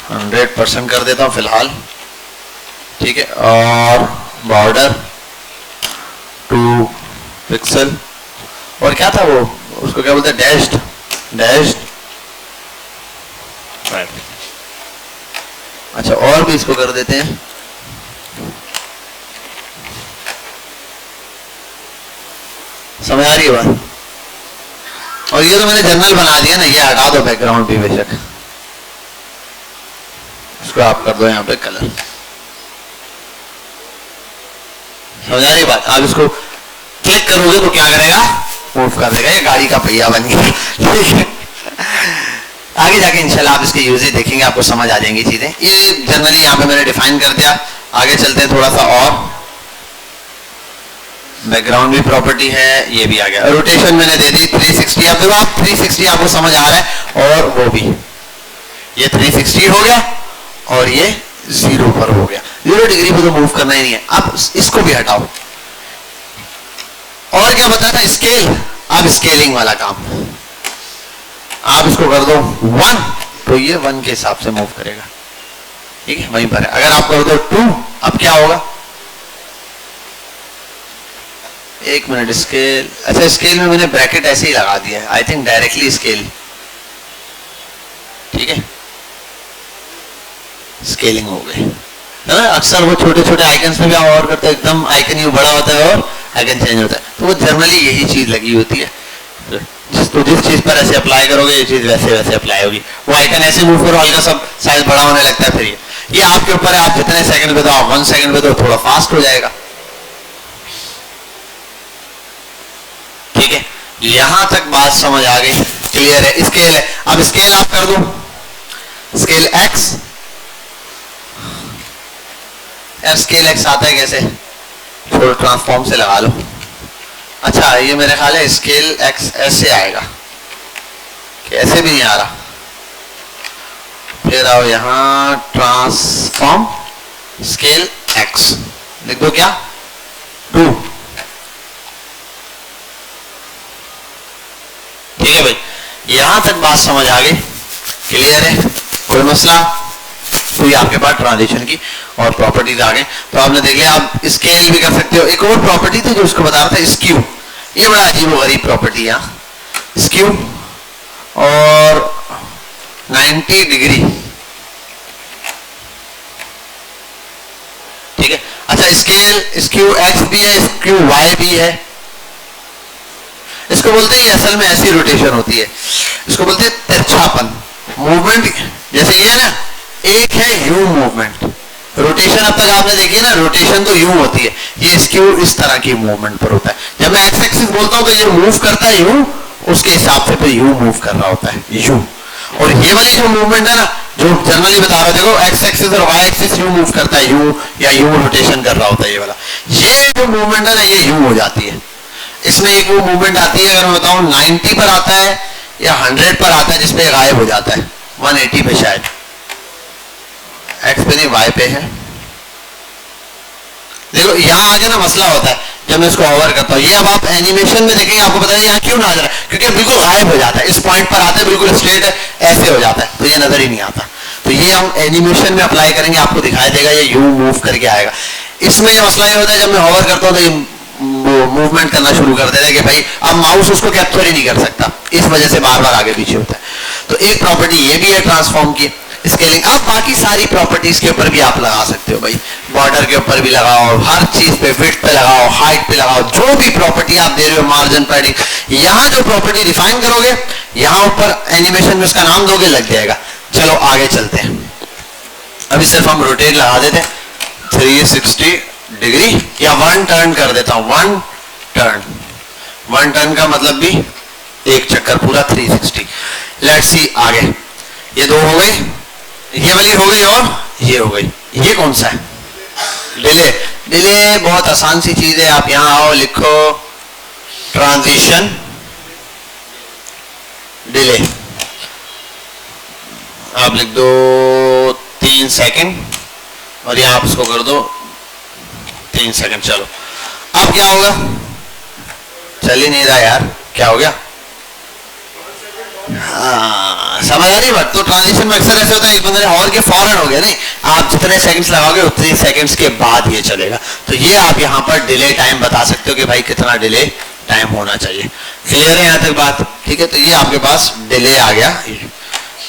100% कर देता हूं फिलहाल, ठीक है, और बॉर्डर 2 पिक्सल, और क्या था वो, उसको क्या बोलते हैं, डैश्ड डैश। अच्छा और भी इसको कर देते हैं, समझ आ रही है बात? और ये तो मैंने जनरल बना दिया ना, ये हटा दो बैकग्राउंड भी बेशक, इसको आप कर दो यहाँ पे कलर। समझ आ रही बात? आप इसको क्लिक करोगे तो क्या करेगा, मूव कर देगा, ये गाड़ी का पहिया बन गया। ठीक है, आगे जाके इंशाल्लाह आप इसके यूजेज देखेंगे, आपको समझ आ जाएंगी चीजें। ये जनरली यहाँ पे मैंने डिफाइन कर दिया। आगे चलते हैं थोड़ा सा, और बैकग्राउंड भी प्रॉपर्टी है, ये भी आ गया। रोटेशन मैंने दे दी 360। अब देखो आप 360 आपको समझ आ रहा है, और वो भी ये 360 हो गया, और ये 0 पर हो गया। 0 डिग्री पे तो मूव करना ही नहीं है। आप इसको भी हटाओ। और क्या बताया था, स्केल। अब स्केलिंग वाला काम, आप इसको कर दो 1, तो ये 1 के हिसाब से मूव करेगा। ठीक है, वहीं पर है। अगर आप कर दो 2, अब क्या होगा, 1 मिनट, स्केल। अच्छा स्केल में मैंने ब्रैकेट ऐसे ही लगा दिया है, आई थिंक डायरेक्टली स्केल। ठीक है, स्केलिंग हो गई है ना। अक्सर वो छोटे छोटे आइकन्स में भी आप और करते हैं, एकदम आइकन ये बड़ा होता है और आइकन चेंज होता है, तो वो जनरली यही चीज लगी होती है। जिस चीज पर ऐसे अप्लाई करोगे ये चीज वैसे वैसे अप्लाई होगी। वो आइकन ऐसे मूव करो, हल्का सब साइज बड़ा होने लगता है। फिर ये आपके ऊपर है, आप जितने सेकंड पे दो, आप 1 सेकंड पे दो, थोड़ा फास्ट हो जाएगा। ठीक है, यहां तक बात समझ आ गई, क्लियर है। स्केल है, अब स्केल आप कर दो, स्केल एक्स। यार स्केल एक्स आता है कैसे, थोड़ा ट्रांसफॉर्म से लगा लो। अच्छा ये मेरे ख्याल है स्केल एक्स ऐसे आएगा, कि ऐसे भी नहीं आ रहा। फिर आओ यहां ट्रांसफॉर्म स्केल एक्स, लिख दो क्या, 2। ठीक है भाई, यहां तक बात समझ आ गई, क्लियर है, कोई मसला? तो ये आपके पास ट्रांजिशन की और प्रॉपर्टीज आ गए। तो आपने देख लिया, आप स्केल भी कर सकते हो। एक और प्रॉपर्टी थी जो उसको बता रहा था, स्क्यू। ये बड़ा अजीब गरीब प्रॉपर्टी है, स्क्यू और 90 डिग्री। ठीक है, अच्छा स्केल, स्क्यू एक्स भी है, स्क्यू वाई भी है। इसको बोलते हैं, असल में ऐसी रोटेशन होती है, इसको बोलते हैं तिरछापन। मूवमेंट जैसे ये ना, एक है यू मूवमेंट, रोटेशन अब तक आपने देखी है ना, रोटेशन तो यूं होती है, ये स्क्यू इस तरह की मूवमेंट पर होता है। जब मैं एक्स एक्सिस बोलता हूं तो ये मूव करता है यूं, उसके हिसाब से तो यू मूव कर रहा होता है, यू। और ये वाली जो मूवमेंट है ना, जो जनरली बता रहा हूं, देखो एक्स एक्सिस और वाई एक्सिस यू मूव करता है, यू या यू रोटेशन कर रहा होता है, ये वाला। ये जो मूवमेंट है ना, ये यू हो जाती है। इसमें एक वो मूवमेंट आती है, अगर मैं बताऊं 90 पर आता है या 100 पर आता है, जिसपे गायब हो जाता है, 180 पे शायद, एक्स पे नहीं वाई पे है। देखो यहां आगे ना मसला होता है जब मैं इसको ओवर करता हूं। ये अब आप एनिमेशन में देखेंगे, आपको पता है यहाँ क्यों ना आ रहा है, क्योंकि बिल्कुल गायब हो जाता है, इस पॉइंट पर आता है, बिल्कुल स्ट्रेट है, ऐसे हो जाता है, तो ये नजर ही नहीं आता। तो ये हम एनिमेशन में अप्लाई करेंगे, आपको दिखाई देगा, ये यू मूव करके आएगा। इसमें मसला ये होता है, जब मैं ओवर करता हूँ तो ये मूवमेंट करना शुरू कर देता है, कि भाई अब माउस उसको कैप्चर ही नहीं कर सकता, इस वजह से बार बार आगे पीछे होता है। तो एक प्रॉपर्टी ये भी है ट्रांसफॉर्म की, स्केलिंग। अब बाकी सारी प्रॉपर्टीज के ऊपर भी आप लगा सकते हो भाई, बॉर्डर के ऊपर भी लगाओ, हर चीज पे, विड्थ पे लगाओ, हाइट पे लगाओ, जो भी प्रॉपर्टी आप दे रहे हो, मार्जिन, पैडिंग, यहाँ जो प्रॉपर्टी डिफाइन करोगे, यहाँ ऊपर एनिमेशन में उसका नाम दोगे, लग जाएगा। चलो आगे चलते हैं। अभी सिर्फ हम रोटेट लगा देते हैं 360 डिग्री, या 1 टर्न कर देता हूं, 1 टर्न। 1 टर्न का मतलब भी एक चक्कर पूरा 360। लेट्स सी आगे, ये 2 हो गई, ये वाली हो गई, और ये हो गई। ये कौन सा है, डिले। डिले बहुत आसान सी चीज है, आप यहां आओ, लिखो ट्रांजिशन डिले, आप लिख दो 3 सेकंड, और यहां आप इसको कर दो 3 सेकंड। चलो अब क्या होगा, चल ही नहीं रहा यार, क्या हो गया? हाँ समझ आ रही बात। तो ट्रांजिशन में अक्सर ऐसे होता है, एक बंदे ने हॉर के फौरन हो गया, नहीं, आप जितने सेकंड्स लगाओगे उतने सेकंड्स के बाद ये चलेगा। तो ये आप यहाँ पर डिले टाइम बता सकते हो कि भाई कितना डिले टाइम होना चाहिए। क्लियर है यहां तक बात? ठीक है, तो ये आपके पास डिले आ गया।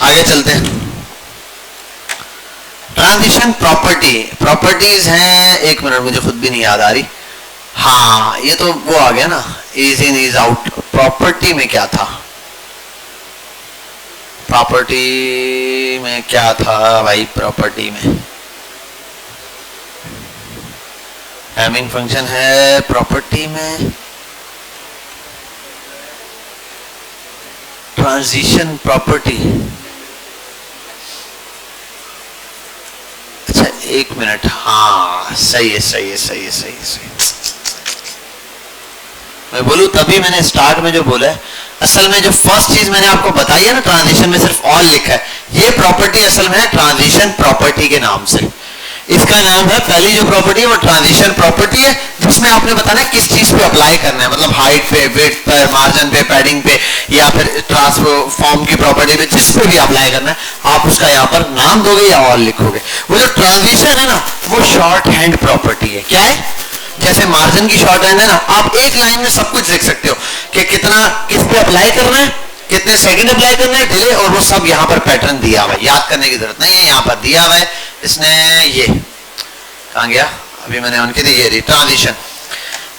आगे चलते हैं। ट्रांजिशन प्रॉपर्टी, प्रॉपर्टीज हैं, एक मिनट मुझे खुद भी नहीं याद आ रही। हाँ ये तो वो आ गया ना, is in is out. Property में क्या था, प्रॉपर्टी में क्या था भाई? प्रॉपर्टी में टाइमिंग फंक्शन है, प्रॉपर्टी में ट्रांजिशन प्रॉपर्टी। अच्छा एक मिनट, हाँ सही है सही है सही है सही है सही। मैं बोलूं तभी मैंने स्टार्ट में जो बोला है, असल में जो फर्स्ट चीज मैंने आपको बताई है ना, ट्रांजिशन में सिर्फ ऑल लिखा है, ये प्रॉपर्टी असल में है ट्रांजिशन प्रॉपर्टी के नाम से। इसका नाम है, पहली जो प्रॉपर्टी है वो ट्रांजिशन प्रॉपर्टी है, जिसमें आपने बताना है किस चीज पे अप्लाई करना है, मतलब हाइट पे, विड्थ पे, मार्जिन पे, पैडिंग पे, या फिर ट्रांसफॉर्म की प्रॉपर्टी पे, जिस पे भी अप्लाई करना है आप उसका यहाँ पर नाम दोगे या ऑल लिखोगे। वो जो ट्रांजिशन है ना वो शॉर्ट हैंड प्रॉपर्टी है। क्या है? जैसे मार्जिन की शॉर्ट हैंड है ना, आप एक लाइन में सब कुछ लिख सकते हो कि कितना किस पे अप्लाई करना है, कितने सेकंड अप्लाई करना है, डिले, और वो सब यहाँ पर पैटर्न दिया हुआ है, याद करने की जरूरत नहीं है, यहाँ पर दिया हुआ है इसने। ये कहाँ गया? अभी मैंने उनके दी ये transition.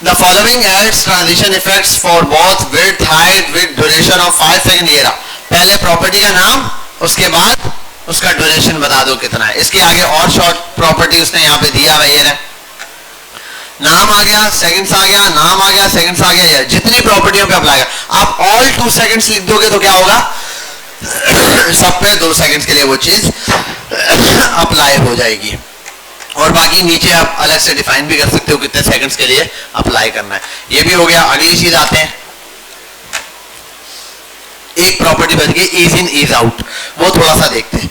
The following adds transition effects for both width height with duration of 5 second. ये रहा पहले प्रॉपर्टी का नाम, उसके बाद उसका ड्यूरेशन बता दो कितना है। इसके आगे और शॉर्ट प्रॉपर्टी उसने यहाँ पे दिया हुआ, ये रहा, नाम आ गया, सेकंड्स आ गया, नाम आ गया, सेकंड्स आ गया, जितनी प्रॉपर्टियों पे अप्लाई कर। आप ऑल 2 सेकंड्स लिख दोगे तो क्या होगा? सब पे 2 सेकंड्स के लिए वो चीज अप्लाई हो जाएगी, और बाकी नीचे आप अलग से डिफाइन भी कर सकते हो कितने सेकंड्स के लिए अप्लाई करना है। ये भी हो गया। अगली चीज आते हैं, एक प्रॉपर्टी बच गई, इज इन इज आउट, वो थोड़ा सा देखते हैं।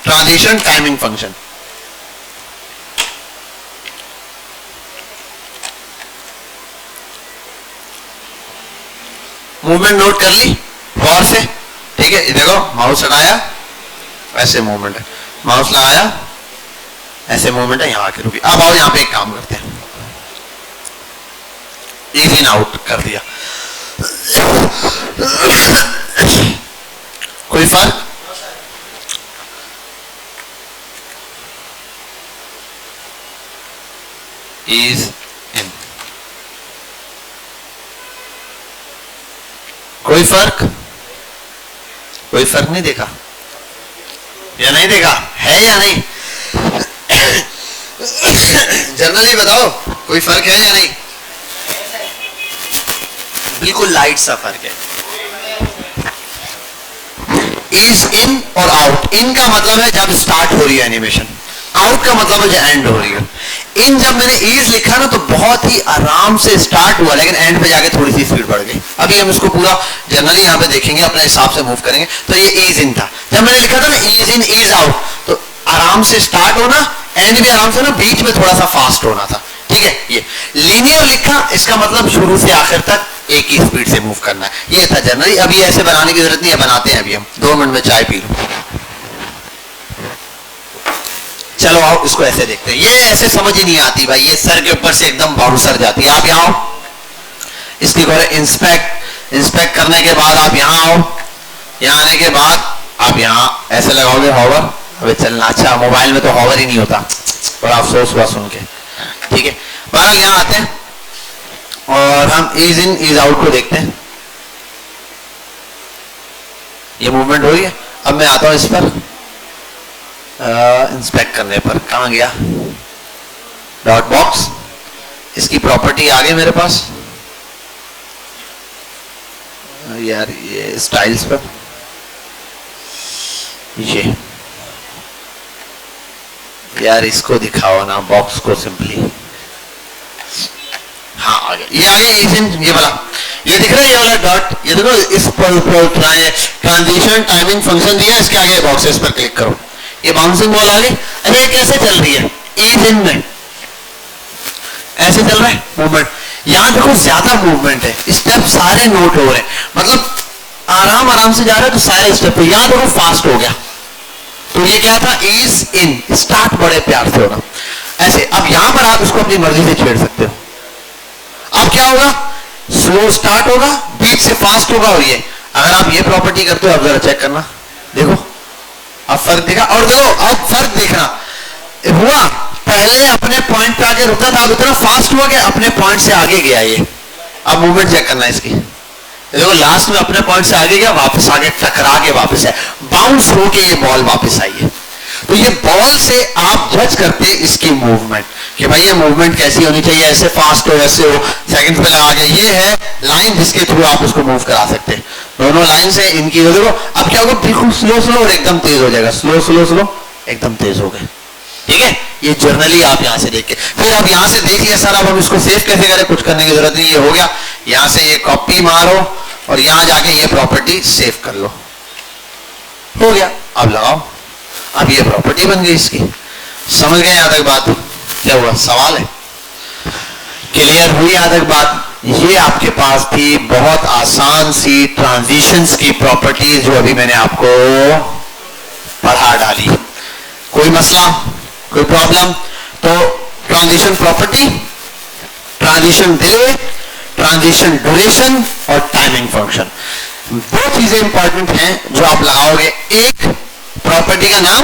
Transition timing function, movement note कर ली गौर से, ठीक है? देखो माउस हटाया, ऐसे मूवमेंट है, माउस लगाया, ऐसे मूवमेंट है, यहाँ आके रुकी। अब आओ यहाँ पे एक काम करते हैं, इज इन आउट कर दिया, कोई फर्क? इज इन, कोई फर्क? कोई फर्क नहीं देखा या नहीं देखा है या नहीं? जनरली बताओ कोई फर्क है या नहीं? बिल्कुल लाइट सा फर्क है। इज इन और आउट, इन का मतलब है जब स्टार्ट हो रही है एनिमेशन, आउट का मतलब है जब एंड हो रही है। इन जब मैंने इज लिखा ना तो बहुत ही आराम से स्टार्ट हुआ, लेकिन एंड पे जाके थोड़ी सी स्पीड बढ़ गई। अभी हम इसको पूरा जनरली यहाँ पे देखेंगे, अपने हिसाब से मूव करेंगे। तो ये इज इन था, जब मैंने लिखा था ना इज इन इज आउट, तो आराम से स्टार्ट होना, एंड भी आराम से ना, बीच में थोड़ा सा फास्ट होना था, ठीक है? ये लीनियर लिखा, इसका मतलब शुरू से आखिर तक एक ही स्पीड से मूव करना है, ये था जनरली। अभी ऐसे बनाने की जरूरत नहीं है, बनाते हैं अभी हम। 2 मिनट में चाय पी लो। चलो आओ इसको ऐसे देखते हैं। ये ऐसे समझ ही नहीं आती भाई, ये सर के ऊपर से एकदम बाहर सर जाती है। आप यहाँ आओ, इसकी इंस्पेक्ट, इंस्पेक्ट करने के बाद आप यहाँ आओ, यहाँ आने के बाद आप यहाँ ऐसे लगाओगे हॉवर। अबे चलना, अच्छा मोबाइल में तो हॉवर ही नहीं होता, बड़ा अफसोस हुआ सुन के, ठीक है? बहरहाल यहाँ आते हैं और हम इज इन इज आउट को देखते हैं। ये मूवमेंट हो रही है। अब मैं आता हूं इस पर, इंस्पेक्ट करने पर, कहां गया डॉट बॉक्स? इसकी प्रॉपर्टी आ गई मेरे पास यार, ये स्टाइल्स पर, ये यार इसको दिखाओ ना, बॉक्स को सिंपली। हाँ आ गया, ये आ गया इज इन, ये वाला, ये दिख रहा है ये वाला डॉट, ये देखो इस पर ट्रांजिशन टाइमिंग फंक्शन दिया, इसके आगे बॉक्स है, इस पर क्लिक करो, ये बाउंसिंग बॉल आ गई। अरे ये कैसे चल रही है? इज इन में ऐसे चल रहा है मूवमेंट। यहां देखो ज्यादा मूवमेंट है, स्टेप सारे नोट हो रहे हैं, मतलब आराम आराम से जा रहा है, तो सारे स्टेप। यहां देखो फास्ट हो गया, तो ये क्या था? इज इन, स्टार्ट बड़े प्यार से होना ऐसे। अब यहां पर आप इसको अपनी मर्जी से छेड़ सकते हो। अब क्या होगा, स्लो स्टार्ट होगा, बीच से फास्ट होगा। और ये अगर आप ये प्रॉपर्टी करते हो, अब जरा चेक करना, देखो अब फर्क दिखा। और देखो अब फर्क देखना हुआ, पहले अपने पॉइंट पे आके रुका था, अब इतना फास्ट हुआ कि अपने पॉइंट से आगे गया ये। अब मूवमेंट चेक करना इसकी, देखो लास्ट में अपने पॉइंट से आगे गया, वापस आगे टकरा के वापस है, बाउंस होके ये बॉल वापस आई है। तो ये बॉल से आप जज करते हैं इसकी मूवमेंट कि भाई ये मूवमेंट कैसी होनी चाहिए, ऐसे फास्ट हो, ऐसे हो, सेकंड पे लगा के। ये है लाइन जिसके थ्रू आप उसको मूव करा सकते हैं। दोनों लाइन से इनकी, देखो अब क्या होगा, बिल्कुल स्लो स्लो और एकदम तेज हो जाएगा, स्लो स्लो स्लो एकदम तेज हो गए। ठीक है, ये जर्नली आप यहां से देख के, फिर आप यहां से देख लिया सर, अब हम इसको सेव कैसे करें, कुछ करने की जरूरत नहीं, ये हो गया। यहां से ये कॉपी मारो और यहां जाके ये प्रॉपर्टी सेव कर लो, हो गया। अब लगाओ, अब ये प्रॉपर्टी बन गई इसकी। समझ गए यहां तक बात, क्या हुआ, सवाल है, क्लियर हुई यहां तक बात। ये आपके पास थी बहुत आसान सी ट्रांजिशंस की प्रॉपर्टीज जो अभी मैंने आपको पढ़ा डाली। कोई मसला, कोई प्रॉब्लम? तो transition property, transition delay, transition duration और टाइमिंग फंक्शन, दो चीजें इंपॉर्टेंट हैं जो आप लगाओगे। एक प्रॉपर्टी का नाम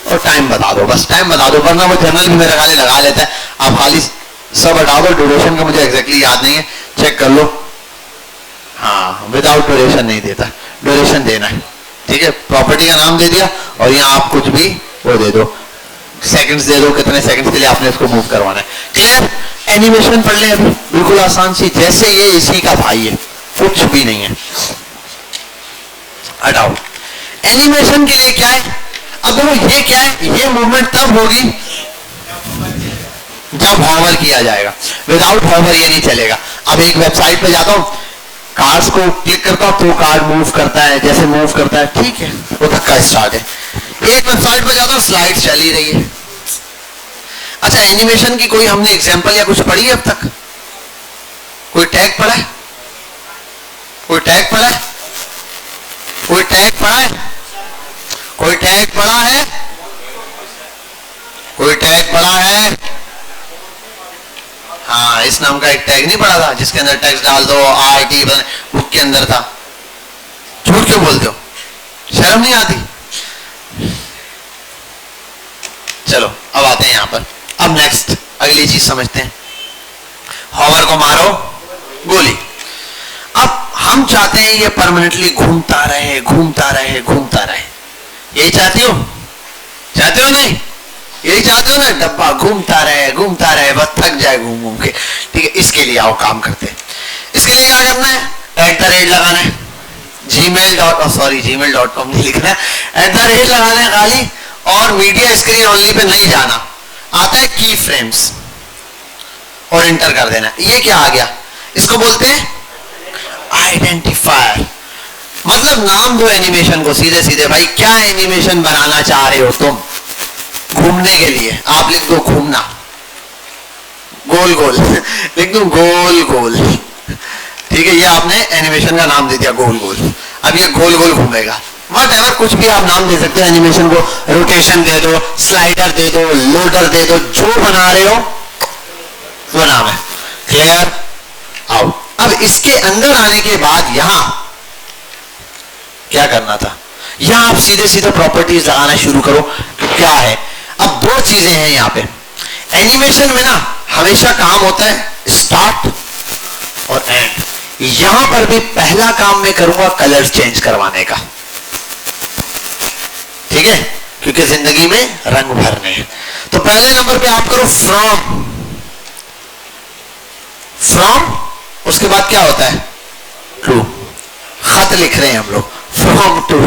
और टाइम बता दो, बस टाइम बता दो, वरना वो जनरल भी मेरे खाली लगा लेता है। आप खाली सब हटा दो, ड्यूरेशन का मुझे एग्जैक्टली याद नहीं है, चेक कर लो। हाँ, विदाउट ड्यूरेशन नहीं देता, ड्यूरेशन देना है। ठीक है, प्रॉपर्टी का नाम दे दिया और यहाँ आप कुछ भी वो दे दो, सेकंड्स दे दो, कितने सेकंड्स के लिए आपने इसको मूव करवाना है। क्लियर? एनिमेशन पढ़ ले अभी, बिल्कुल आसान सी, जैसे ये इसी का भाई है, कुछ भी नहीं है। हटाओ, एनिमेशन के लिए क्या है, अब देखो ये क्या है, ये मूवमेंट तब होगी जब हॉवर किया जाएगा, विदाउट हॉवर ये नहीं चलेगा। अब एक वेबसाइट पे जाता हूं, कार्ड्स को क्लिक करता हूं तो कार्ड मूव करता है, जैसे मूव करता है, ठीक है, वो तक का स्टार्ट है। एक वेबसाइट पे जाता हूं, स्लाइड चल ही रही है। अच्छा, एनिमेशन की कोई हमने एग्जांपल या कुछ पढ़ी है अब तक? कोई टैग पढ़ा है? कोई टैग पढ़ा है? कोई टैग पढ़ा है? कोई टैग पढ़ा है? कोई टैग पढ़ा है? हाँ, इस नाम का एक टैग नहीं पढ़ा था जिसके अंदर टेक्स्ट डाल दो, RT बुक के अंदर था। झूठ क्यों बोलते हो, शर्म नहीं आती? चलो अब आते हैं यहां पर, अब नेक्स्ट अगली चीज समझते हैं। हॉवर को मारो, गोली। अब हम चाहते हैं ये परमानेंटली घूमता रहे, घूमता रहे, घूमता रहे। यही चाहते हो? चाहते हो नहीं? यही चाहते हो ना, डब्बा घूमता रहे, बस थक जाए घूम घूम के। ठीक है, इसके लिए आओ काम करते हैं। इसके लिए क्या करना है, @ लगाना है, gmail.com नहीं लिखना है, @ लगाना है खाली, और मीडिया स्क्रीन ओनली पे नहीं जाना। आता है की फ्रेम्स और इंटर कर देना। ये क्या आ गया, इसको बोलते हैं आइडेंटिफायर। मतलब नाम दो एनिमेशन को सीधे सीधे, भाई क्या एनिमेशन बनाना चाह रहे हो तुम घूमने के लिए? आप लिख दो घूमना, गोल गोल लिख दो, गोल गोल। ठीक है, ये आपने एनिमेशन का नाम दे दिया गोल गोल। अब ये गोल गोल घूमेगा, वट एवर, कुछ भी आप नाम दे सकते हो एनिमेशन को। रोटेशन दे दो, स्लाइडर दे दो, लोडर दे दो, जो बना रहे हो वो नाम है। क्लियर? आओ, अब इसके अंदर आने के बाद यहां क्या करना था, यहां आप सीधे सीधे प्रॉपर्टीज लगाना शुरू करो। क्या है, अब दो चीजें हैं यहां पे। एनिमेशन में ना हमेशा काम होता है स्टार्ट और एंड। यहां पर भी पहला काम मैं करूंगा कलर चेंज करवाने का। ठीक है, क्योंकि जिंदगी में रंग भरने हैं। तो पहले नंबर पे आप करो फ्रॉम, फ्रॉम, उसके बाद क्या होता है, टू। खत लिख रहे हैं हम लोग, फ्रॉम टू।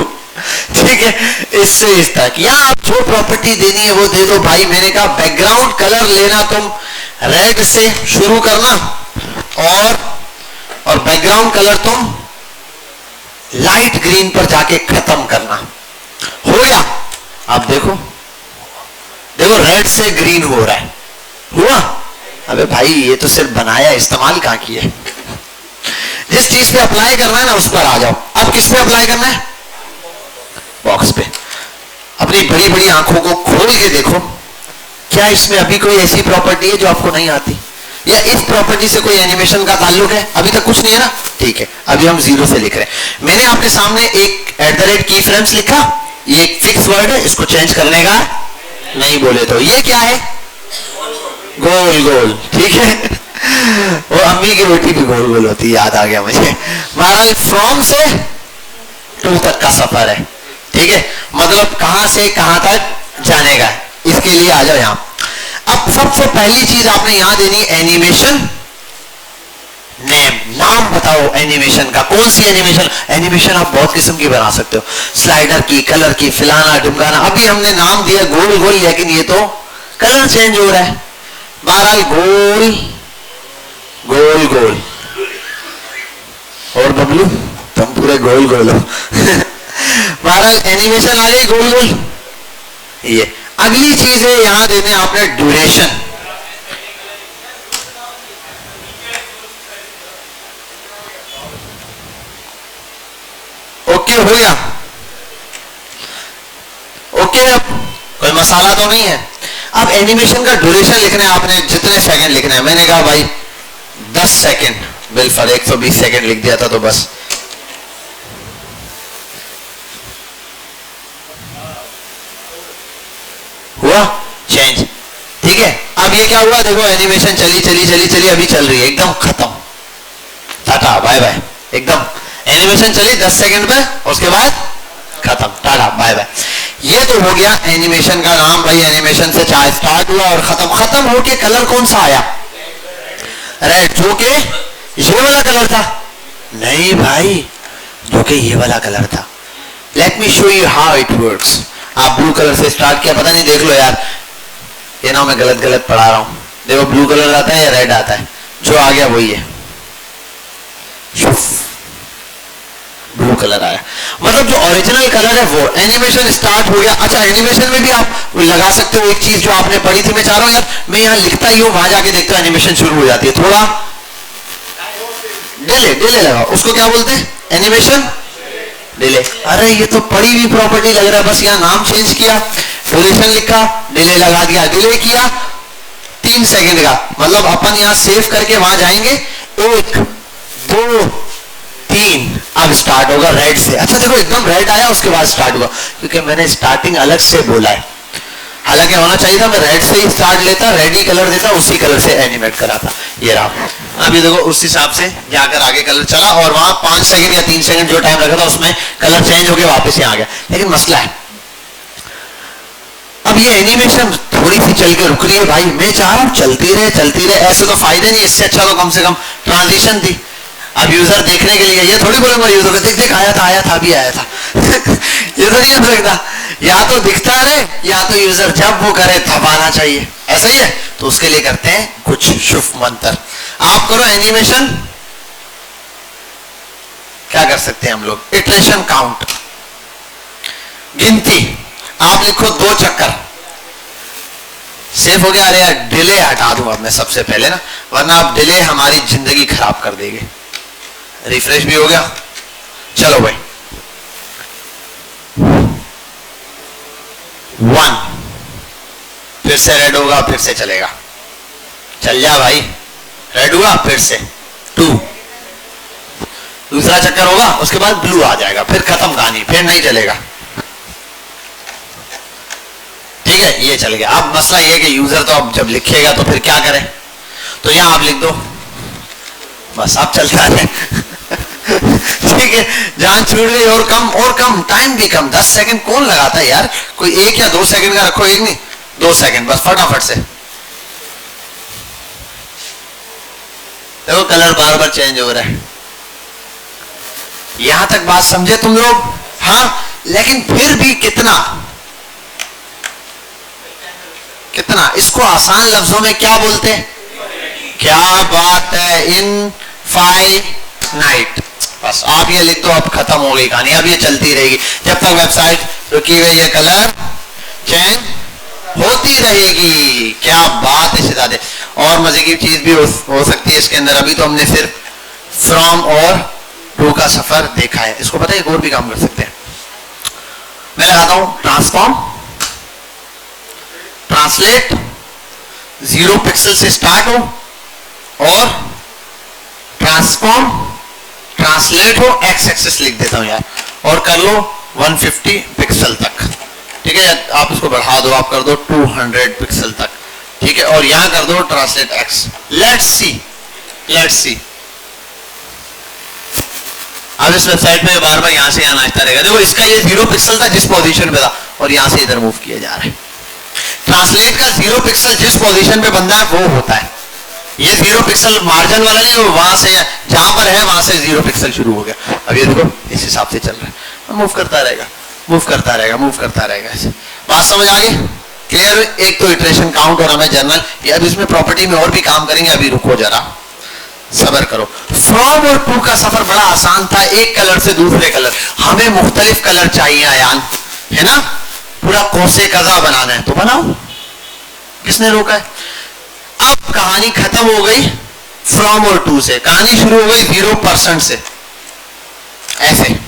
ठीक है, इससे इस तक। यहां आप जो प्रॉपर्टी देनी है वो दे दो। भाई मैंने कहा बैकग्राउंड कलर लेना तुम रेड से शुरू करना, और बैकग्राउंड कलर तुम लाइट ग्रीन पर जाके खत्म करना। हो गया? आप देखो, देखो रेड से ग्रीन हो रहा है, हुआ? अबे भाई ये तो सिर्फ बनाया, इस्तेमाल कहां किया है? जिस चीज पे अप्लाई करना है ना उस पर आ जाओ। अब किस पे अप्लाई करना है? बॉक्स पे। अपनी बड़ी बड़ी आंखों को खोल के देखो, क्या इसमें अभी कोई ऐसी प्रॉपर्टी है जो आपको नहीं आती? या इस प्रॉपर्टी से कोई एनिमेशन का ताल्लुक है? अभी तक कुछ नहीं है ना, ठीक है। अभी हम जीरो से लिख रहे हैं। मैंने आपके सामने एक @ की फ्रेम्स लिखा, ये एक फिक्स वर्ड है, इसको चेंज करने का नहीं बोले तो। ये क्या है? गोल गोल, ठीक है। वो अम्मी की रोटी भी गोल गोल होती है, याद आ गया मुझे। महाराज फ्रॉम से टू तक का सफर है, ठीक है, मतलब कहां से कहां तक जाने का है। इसके लिए आ जाओ यहां। अब सबसे पहली चीज आपने यहां देनी एनिमेशन नेम, नाम बताओ एनिमेशन का। कौन सी एनिमेशन? एनिमेशन आप बहुत किस्म की बना सकते हो, स्लाइडर की, कलर की, फिलाना ढुमकाना। अभी हमने नाम दिया गोल गोल, लेकिन ये तो कलर चेंज हो रहा है। बहरहाल गोल गोल गोल। और बबलू तुम पूरे गोल गोल हो। बहरहाल एनिमेशन आ गई गोल गोल। ये अगली चीज है, यहां देने आपने ड्यूरेशन। ओके हो गया? ओके, अब कोई मसाला तो नहीं है। अब एनिमेशन का ड्यूरेशन लिखना है आपने, जितने सेकंड लिखना है। मैंने कहा भाई 10 सेकंड, बिल्कुल 120 सेकंड लिख दिया था तो बस। हुआ चेंज, ठीक है। अब ये क्या हुआ देखो, एनिमेशन चली चली चली चली, अभी चल रही है, एकदम खत्म, टाटा बाय बाय। एकदम एनिमेशन चली 10 सेकंड पे, उसके बाद खत्म, टाटा बाय बाय। ये तो हो गया एनिमेशन का नाम भाई। एनिमेशन से चाहे स्टार्ट हुआ और खत्म। खत्म होके कलर कौन सा आया? रेड, जो के ये वाला कलर था। नहीं भाई, जो कि ये वाला कलर था। Let me show you how it works. आप ब्लू कलर से स्टार्ट किया, पता नहीं, देख लो यार, ये ना मैं गलत गलत पढ़ा रहा हूं। देखो ब्लू कलर आता है या रेड आता है, जो आ गया वही है, ब्लू कलर आया। मतलब जो ओरिजिनल कलर है वो। एनिमेशन स्टार्ट हो गया। अच्छा, एनिमेशन में भी आप लगा सकते हो एक चीज जो आपने पढ़ी थी। मैं चाह रहा हूं यार, मैं यहां लिखता ही हूं, वहां जाके देखता हूं एनिमेशन शुरू हो जाती है। थोड़ा डिले, डिले लगाओ, उसको क्या बोलते हैं? Animation delay. अरे ये तो पड़ी हुई प्रॉपर्टी लग रहा है, बस यहाँ नाम चेंज किया, ड्यूरेशन लिखा, डिले लगा दिया। डिले किया 3 सेकंड का, मतलब अपन यहाँ सेव करके वहां जाएंगे, 1 2 3, अब स्टार्ट होगा रेड से। अच्छा देखो, एकदम रेड आया, उसके बाद स्टार्ट हुआ, क्योंकि मैंने स्टार्टिंग अलग से बोला है। हालांकि होना चाहिए था मैं रेड से ही स्टार्ट लेता, रेड ही कलर देता, उसी कलर से एनिमेट कराता। ये रहा। अभी देखो उस हिसाब से जाकर आगे कलर चला, और वहां 5 सेकंड या 3 सेकंड जो टाइम लगा था उसमें कलर चेंज होकर वापस यहाँ आ गया। लेकिन मसला है, अब ये एनिमेशन थोड़ी सी चल के रुक रही है भाई। मैं चाह रहा हूं चलती रहे चलती रहे, ऐसे तो फायदे नहीं। इससे अच्छा तो कम से कम ट्रांजिशन थी। अब यूजर देखने के लिए, ये थोड़ी बोलूंगा यूजर को देख देख आया था अभी आया था। ये तो नहीं हो सकता, या तो दिखता रहे या तो यूजर जब वो करे तब आना चाहिए, ऐसा ही है। तो उसके लिए करते हैं कुछ शुभ मंत्र। आप करो एनिमेशन, क्या कर सकते हैं हम लोग? इटरेशन काउंट, गिनती। आप लिखो 2 चक्कर। सेफ हो गया? अरे यार डिले हटा दूंगा मैं सबसे पहले ना, वरना आप डिले हमारी जिंदगी खराब कर देंगे। रिफ्रेश भी हो गया, चलो भाई 1, फिर से रेड होगा, फिर से चलेगा, चल जा भाई, रेड हुआ, फिर से 2, दूसरा चक्कर होगा, उसके बाद ब्लू आ जाएगा, फिर खत्म कहानी, फिर नहीं चलेगा। ठीक है, ये चल गया। अब मसला ये कि यूजर तो अब जब लिखेगा तो फिर क्या करें? तो यहां आप लिख दो, बस अब चलता है। ठीक है, जान छूट गई। और कम टाइम भी कम, 10 सेकंड कौन लगाता है यार? कोई 1 या 2 सेकंड का रखो, 1 नहीं 2 सेकंड, बस फटाफट से। देखो कलर बार बार चेंज हो रहा है। यहां तक बात समझे तुम लोग? हाँ, लेकिन फिर भी कितना इसको आसान लफ्जों में क्या बोलते हैं? क्या बात है, इनफाइनाइट। बस आप ये लिख दो, अब खत्म हो गई कहानी। अब ये चलती रहेगी जब तक वेबसाइट रुकी हुई है, कलर चेंज होती रहेगी। क्या बात है शहजादे। और मजे की चीज भी हो सकती है इसके अंदर। अभी तो हमने सिर्फ फ्रॉम और टू का सफर देखा है, इसको पता है एक और भी काम कर सकते हैं। मैं लगाता हूं ट्रांसफॉर्म, ट्रांसलेट, 0 पिक्सल से स्टार्ट हो और ट्रांसफॉर्म ट्रांसलेट हो एक्स एक्सिस लिख देता हूं यार, और कर लो 150 पिक्सल तक, ठीक है। आप इसको बढ़ा दो, आप कर दो 200 पिक्सल तक, ठीक है। और यहां कर दो ट्रांसलेट एक्स। लेट्स सी अब इस वेबसाइट पे बार बार यहां से यहां नाचता रहेगा। देखो इसका ये 0 पिक्सल था जिस पोजीशन पे था, और यहां से इधर मूव किया जा रहा है। ट्रांसलेट का 0 पिक्सल जिस पोजीशन पे बंदा है वो होता है। ये 0 पिक्सल मार्जिन वाला नहीं, वहां से जहां पर है वहां से 0 पिक्सल शुरू हो गया। अब ये देखो इस हिसाब से चल रहा है, मूव करता रहेगा, मूव करता रहेगा, मूव करता रहेगा। ऐसे बात समझ आ गई? क्लियर? एक तो इटरेशन काउंट और हमें जनरल, ये अब इसमें प्रॉपर्टी में और भी काम करेंगे, अभी रुको जरा, सबर करो। फ्रॉम और टू का सफर बड़ा आसान था, एक कलर से दूसरे कलर। हमें मुख्तलिफ कलर चाहिए आयान, है ना। पूरा कोसे कजा बनाना है तो बनाओ, किसने रोका है? अब कहानी खत्म हो गई फ्रॉम और टू से, कहानी शुरू हो गई 0% से। ऐसे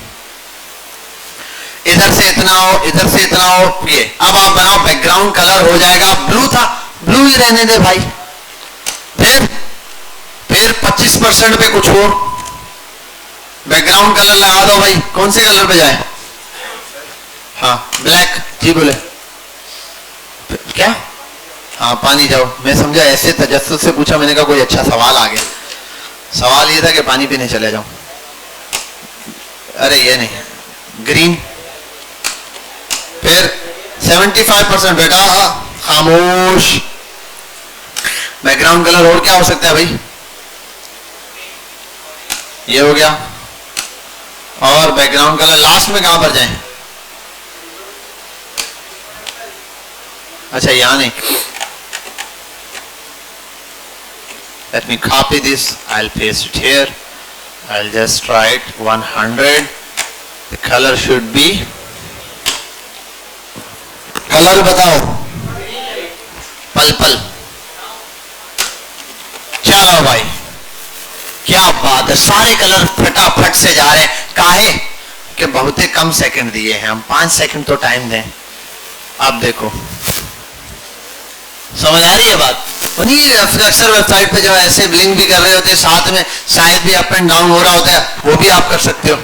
इधर से इतना हो, इधर से इतना हो, ये अब आप बनाओ बैकग्राउंड कलर हो जाएगा ब्लू था, ब्लू ही रहने दे भाई। फिर 25% पे कुछ और बैकग्राउंड कलर लगा दो भाई। कौन से कलर पे जाए? हाँ ब्लैक, जी बोले क्या? हाँ पानी जाओ। मैं समझा ऐसे तजस्सुस से पूछा, मैंने कहा कोई अच्छा सवाल आ गया। सवाल ये था कि पानी पीने चले जाऊं। अरे ये नहीं, ग्रीन। फिर 75% बेटा खामोश। बैकग्राउंड कलर और क्या हो सकता है भाई? ये हो गया। और बैकग्राउंड कलर लास्ट में कहां पर जाएं? अच्छा यहां नहीं। Let me copy this. I'll paste it here. I'll just write 100. The color should be. Colour बताओ। पर्पल। चलो भाई, क्या बात है, सारे कलर फटाफट से जा रहे हैं। काहे कि बहुत ही कम सेकंड दिए हैं हम, 5 सेकंड तो टाइम दें। अब देखो समझ आ रही है बात? नहीं अक्सर वेबसाइट पे जो ऐसे ब्लिंक भी कर रहे होते हैं, साथ में साइज भी अप एंड डाउन हो रहा होता है, वो भी आप कर सकते हो,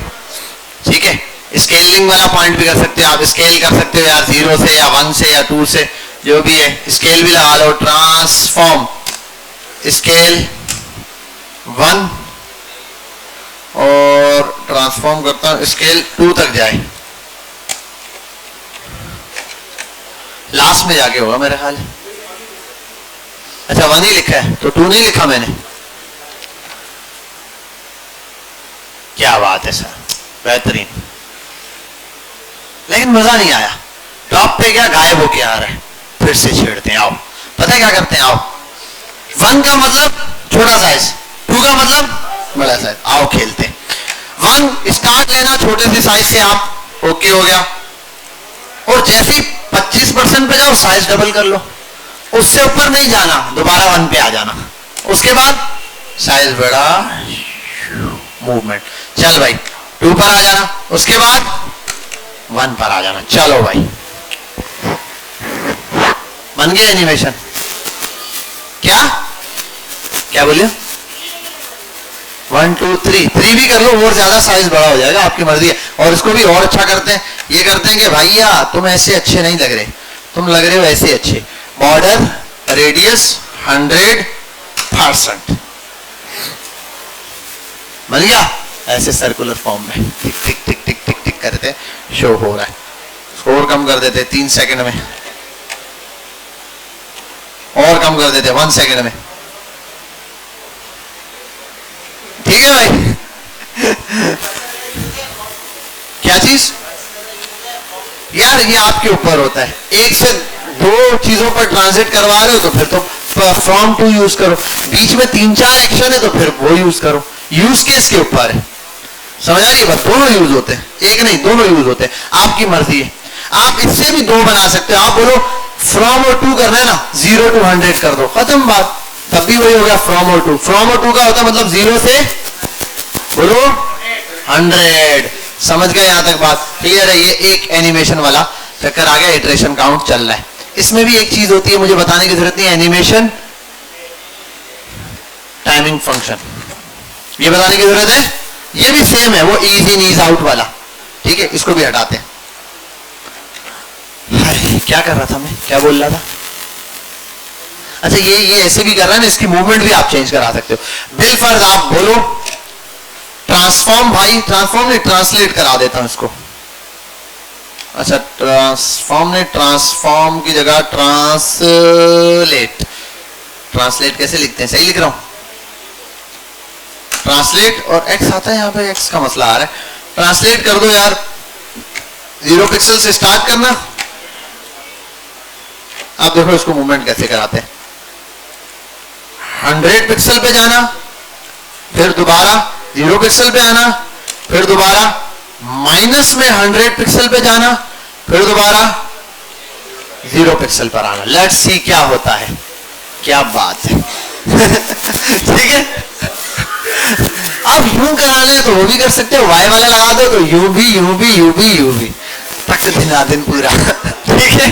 ठीक है। स्केलिंग वाला पॉइंट भी कर सकते हो आप, स्केल कर सकते हो यार 0 से या 1 से या 2 से, जो भी है स्केल भी लगा लो। ट्रांसफॉर्म स्केल 1 और ट्रांसफॉर्म करता हूं स्केल 2 तक जाए, लास्ट में जाके होगा मेरे ख्याल। अच्छा 1 ही लिखा है तो 2 नहीं लिखा मैंने। क्या बात है सर, बेहतरीन। लेकिन मजा नहीं आया, टॉप पे क्या गायब होके आ रहा है। फिर से छेड़ते हैं, आओ पता है क्या करते हैं, आओ 1 का मतलब छोटा साइज, 2 का मतलब बड़ा साइज, आओ खेलते हैं। 1 स्टार्ट लेना छोटे से साइज से, आप ओके हो गया। और जैसे ही 25% पे जाओ साइज डबल कर लो, उससे ऊपर नहीं जाना, दोबारा 1 पे आ जाना, उसके बाद साइज बड़ा, मूवमेंट। चल भाई 2 पर आ जाना, उसके बाद 1 पर आ जाना। चलो भाई बन गया एनिमेशन। क्या क्या बोलिए? 1 2 3 भी कर लो, और ज्यादा साइज बड़ा हो जाएगा, आपकी मर्जी है। और इसको भी और अच्छा करते हैं, ये करते हैं कि भैया तुम ऐसे अच्छे नहीं लग रहे, तुम लग रहे हो ऐसे अच्छे। बॉर्डर रेडियस 100% बन गया ऐसे सर्कुलर फॉर्म में, टिक टिक टिक टिक टिक टिक करते शो हो रहा है। स्कोर कम कर देते 3 सेकंड में, और कम कर देते 1 सेकंड में, ठीक है भाई? क्या चीज यार, ये आपके ऊपर होता है। एक से 2 चीजों पर ट्रांजिट करवा रहे हो तो फिर तो फ्रॉम टू यूज करो, बीच में 3-4 एक्शन है तो फिर वो यूज करो। यूज केस के ऊपर है, समझ आ रही है बात? दोनों यूज होते हैं, एक नहीं दोनों यूज होते हैं, आपकी मर्जी है। आप इससे भी 2 बना सकते हो। आप बोलो फ्रॉम और टू करना है ना, 0 to 100 कर दो, खत्म बात, तब भी वही हो गया फ्रॉम और टू। फ्रॉम और टू का होता मतलब 0 से बोलो 100। समझ गए यहां तक बात? क्लियर है? ये एक एनिमेशन वाला चक्कर आ गया, इटरेशन काउंट चल रहा है। इसमें भी एक चीज होती है मुझे बताने की जरूरत नहीं, एनिमेशन टाइमिंग फंक्शन, ये बताने की जरूरत है। ये भी सेम है, वो ईज इन ईज आउट वाला, ठीक है, इसको भी हटाते हैं। क्या कर रहा था मैं, क्या बोल रहा था? अच्छा, ये ऐसे भी कर रहा है ना, इसकी मूवमेंट भी आप चेंज करा सकते हो। बिल फर्ज आप बोलो ट्रांसफॉर्म, भाई ट्रांसफॉर्म नहीं, ट्रांसलेट करा देता हूं इसको। अच्छा, ट्रांसफॉर्म ने ट्रांसफॉर्म की जगह ट्रांसलेट, ट्रांसलेट कैसे लिखते हैं, सही लिख रहा हूं? ट्रांसलेट और एक्स आता है यहाँ पे, एक्स का मसला आ रहा है। ट्रांसलेट कर दो यार, 0 पिक्सल से स्टार्ट करना। आप देखो इसको मूवमेंट कैसे कराते हैं। 100 पिक्सल पे जाना, फिर दोबारा 0 पिक्सल पे आना, फिर दोबारा माइनस में 100 पिक्सल पे जाना, फिर दोबारा 0 पिक्सल पर आना। लेट्स सी क्या होता है। क्या बात है। ठीक है, अब यूं कराना है तो वो भी कर सकते हो, वाई वाला लगा दो तो यूं भी यूं भी यूं भी यूं भी, तक दिन पूरा। ठीक है,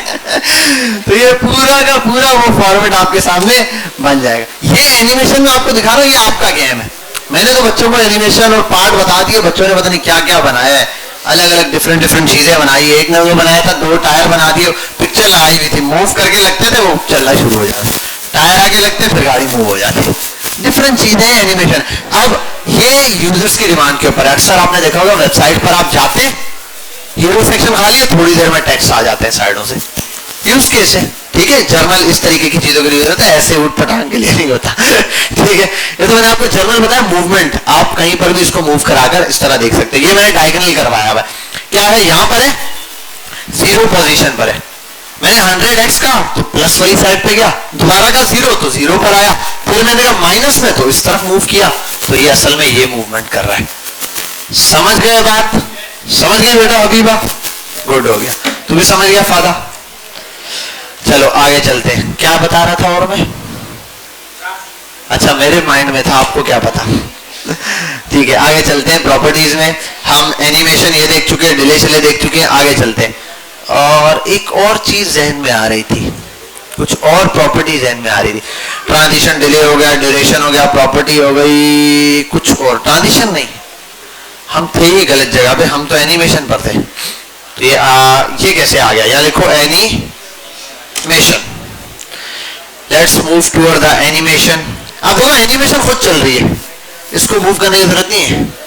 तो ये पूरा का पूरा वो फॉर्मेट आपके सामने बन जाएगा। ये एनिमेशन में आपको दिखा रहा हूं, ये आपका गेम है। मैंने तो बच्चों को एनिमेशन और पार्ट बता दिए, बच्चों ने पता नहीं क्या क्या बनाया है, अलग अलग डिफरेंट डिफरेंट चीजें बनाई है। एक ने वो बनाया था, 2 टायर बना दिए, पिक्चर लगाई हुई थी, मूव करके लगते थे वो चलना शुरू हो जाता, टायर आगे लगते फिर गाड़ी मूव हो जाती, डिफरेंट चीजें एनिमेशन। अब ये यूजर्स की डिमांड के ऊपर, अक्सर आपने देखा होगा वेबसाइट पर आप जाते हैं, हीरो सेक्शन खाली है, थोड़ी देर में टेक्स्ट आ जाते हैं साइडों से, यूज केस है। ठीक है, जर्नल इस तरीके की चीजों के लिए होता है, ऐसे उठ पटांग के लिए नहीं होता। ठीक है, ये तो मैंने आपको जर्नल बताया, मूवमेंट आप कहीं पर भी इसको मूव कराकर इस तरह देख सकते हैं। ये मैंने डायगोनल करवाया हुआ है, क्या है, यहां पर है 0 पोजीशन पर है, मैंने 100x का तो प्लस वाली साइड पे गया, दोबारा का 0 तो 0 पर आया, फिर मैंने कहा माइनस में तो इस तरफ मूव किया, तो ये असल में ये मूवमेंट कर रहा है। समझ गए बात? समझ गए बेटा हबीबा? गुड हो गया, तू भी समझ गया फादा? चलो आगे चलते हैं। क्या बता रहा था और मैं? अच्छा, मेरे माइंड में था, आपको क्या पता। ठीक है, आगे चलते हैं। प्रॉपर्टीज में हम एनिमेशन ये देख चुके हैं, डिले शिले देख चुके हैं, आगे चलते हैं। और एक और चीज जहन में आ रही थी, कुछ और प्रॉपर्टी जहन में आ रही थी। ट्रांजिशन डिले हो गया, ड्यूरेशन हो गया, प्रॉपर्टी हो गई, कुछ और ट्रांजिशन नहीं, हम थे ही गलत जगह पे, हम तो एनिमेशन पर थे। तो ये कैसे आ गया? यहाँ लिखो animation, let's move toward the animation. आप देखो एनिमेशन खुद चल रही है, इसको मूव करने की जरूरत नहीं है,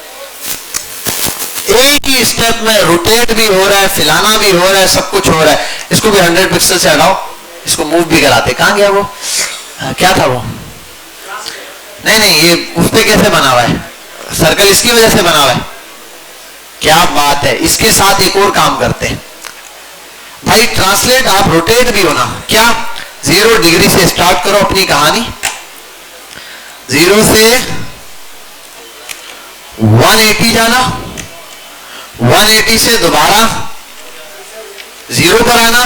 एक ही स्टेप में रोटेट भी हो रहा है, फैलाना भी हो रहा है, सब कुछ हो रहा है। इसको भी 100 पिक्सल से हटाओ, इसको मूव भी कराते। कहां गया वो? क्या था वो? नहीं, ये उस पे कैसे बना हुआ है? सर्कल इसकी वजह से बना हुआ है। क्या बात है, इसके साथ एक और काम करते हैं भाई, ट्रांसलेट आप रोटेट भी होना, क्या 0 डिग्री से स्टार्ट करो अपनी कहानी, 0 से 180 जाना, 180 से दोबारा 0 पर आना,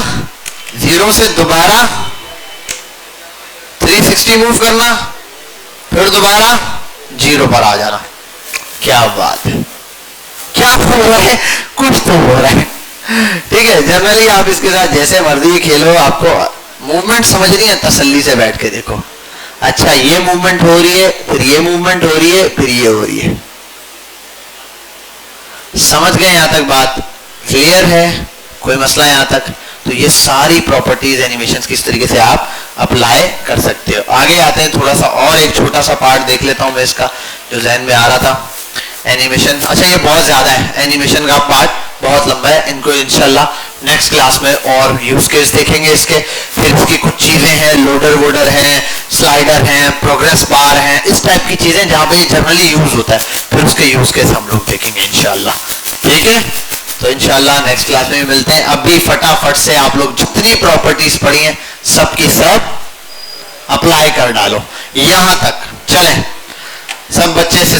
0 से दोबारा 360 मूव करना, फिर दोबारा 0 पर आ जाना। क्या बात है, क्या हो रहा है? कुछ तो हो रहा है। ठीक है, जनरली आप इसके साथ जैसे मर्जी खेलो, आपको मूवमेंट समझनी है, तसल्ली से बैठ के देखो। अच्छा, ये मूवमेंट हो रही है, फिर ये मूवमेंट हो रही है, फिर ये हो रही है। समझ गए? यहां तक बात क्लियर है? कोई मसला यहां तक? तो ये सारी प्रॉपर्टीज एनिमेशन किस तरीके से आप अप्लाई कर सकते हो। आगे आते हैं, थोड़ा सा और एक छोटा सा पार्ट देख लेता हूं मैं इसका, जो जहन में आ रहा था। एनिमेशन, अच्छा ये बहुत ज्यादा है, एनिमेशन का पार्ट बहुत लंबा है, इनको इंशाल्लाह नेक्स्ट क्लास में और यूज केस देखेंगे इसके। फिर इसकी कुछ चीजें हैं, लोडर वोडर हैं, स्लाइडर हैं, प्रोग्रेस बार हैं, इस टाइप की चीजें जहां पे जनरली यूज होता है, फिर उसके यूज केस हम लोग देखेंगे इंशाल्लाह। ठीक है, तो इंशाल्लाह नेक्स्ट क्लास में भी मिलते हैं। अभी फटाफट से आप लोग जितनी प्रॉपर्टीज पढ़ी हैं सब की सब अप्लाई कर डालो, यहां तक चलें सब बच्चे से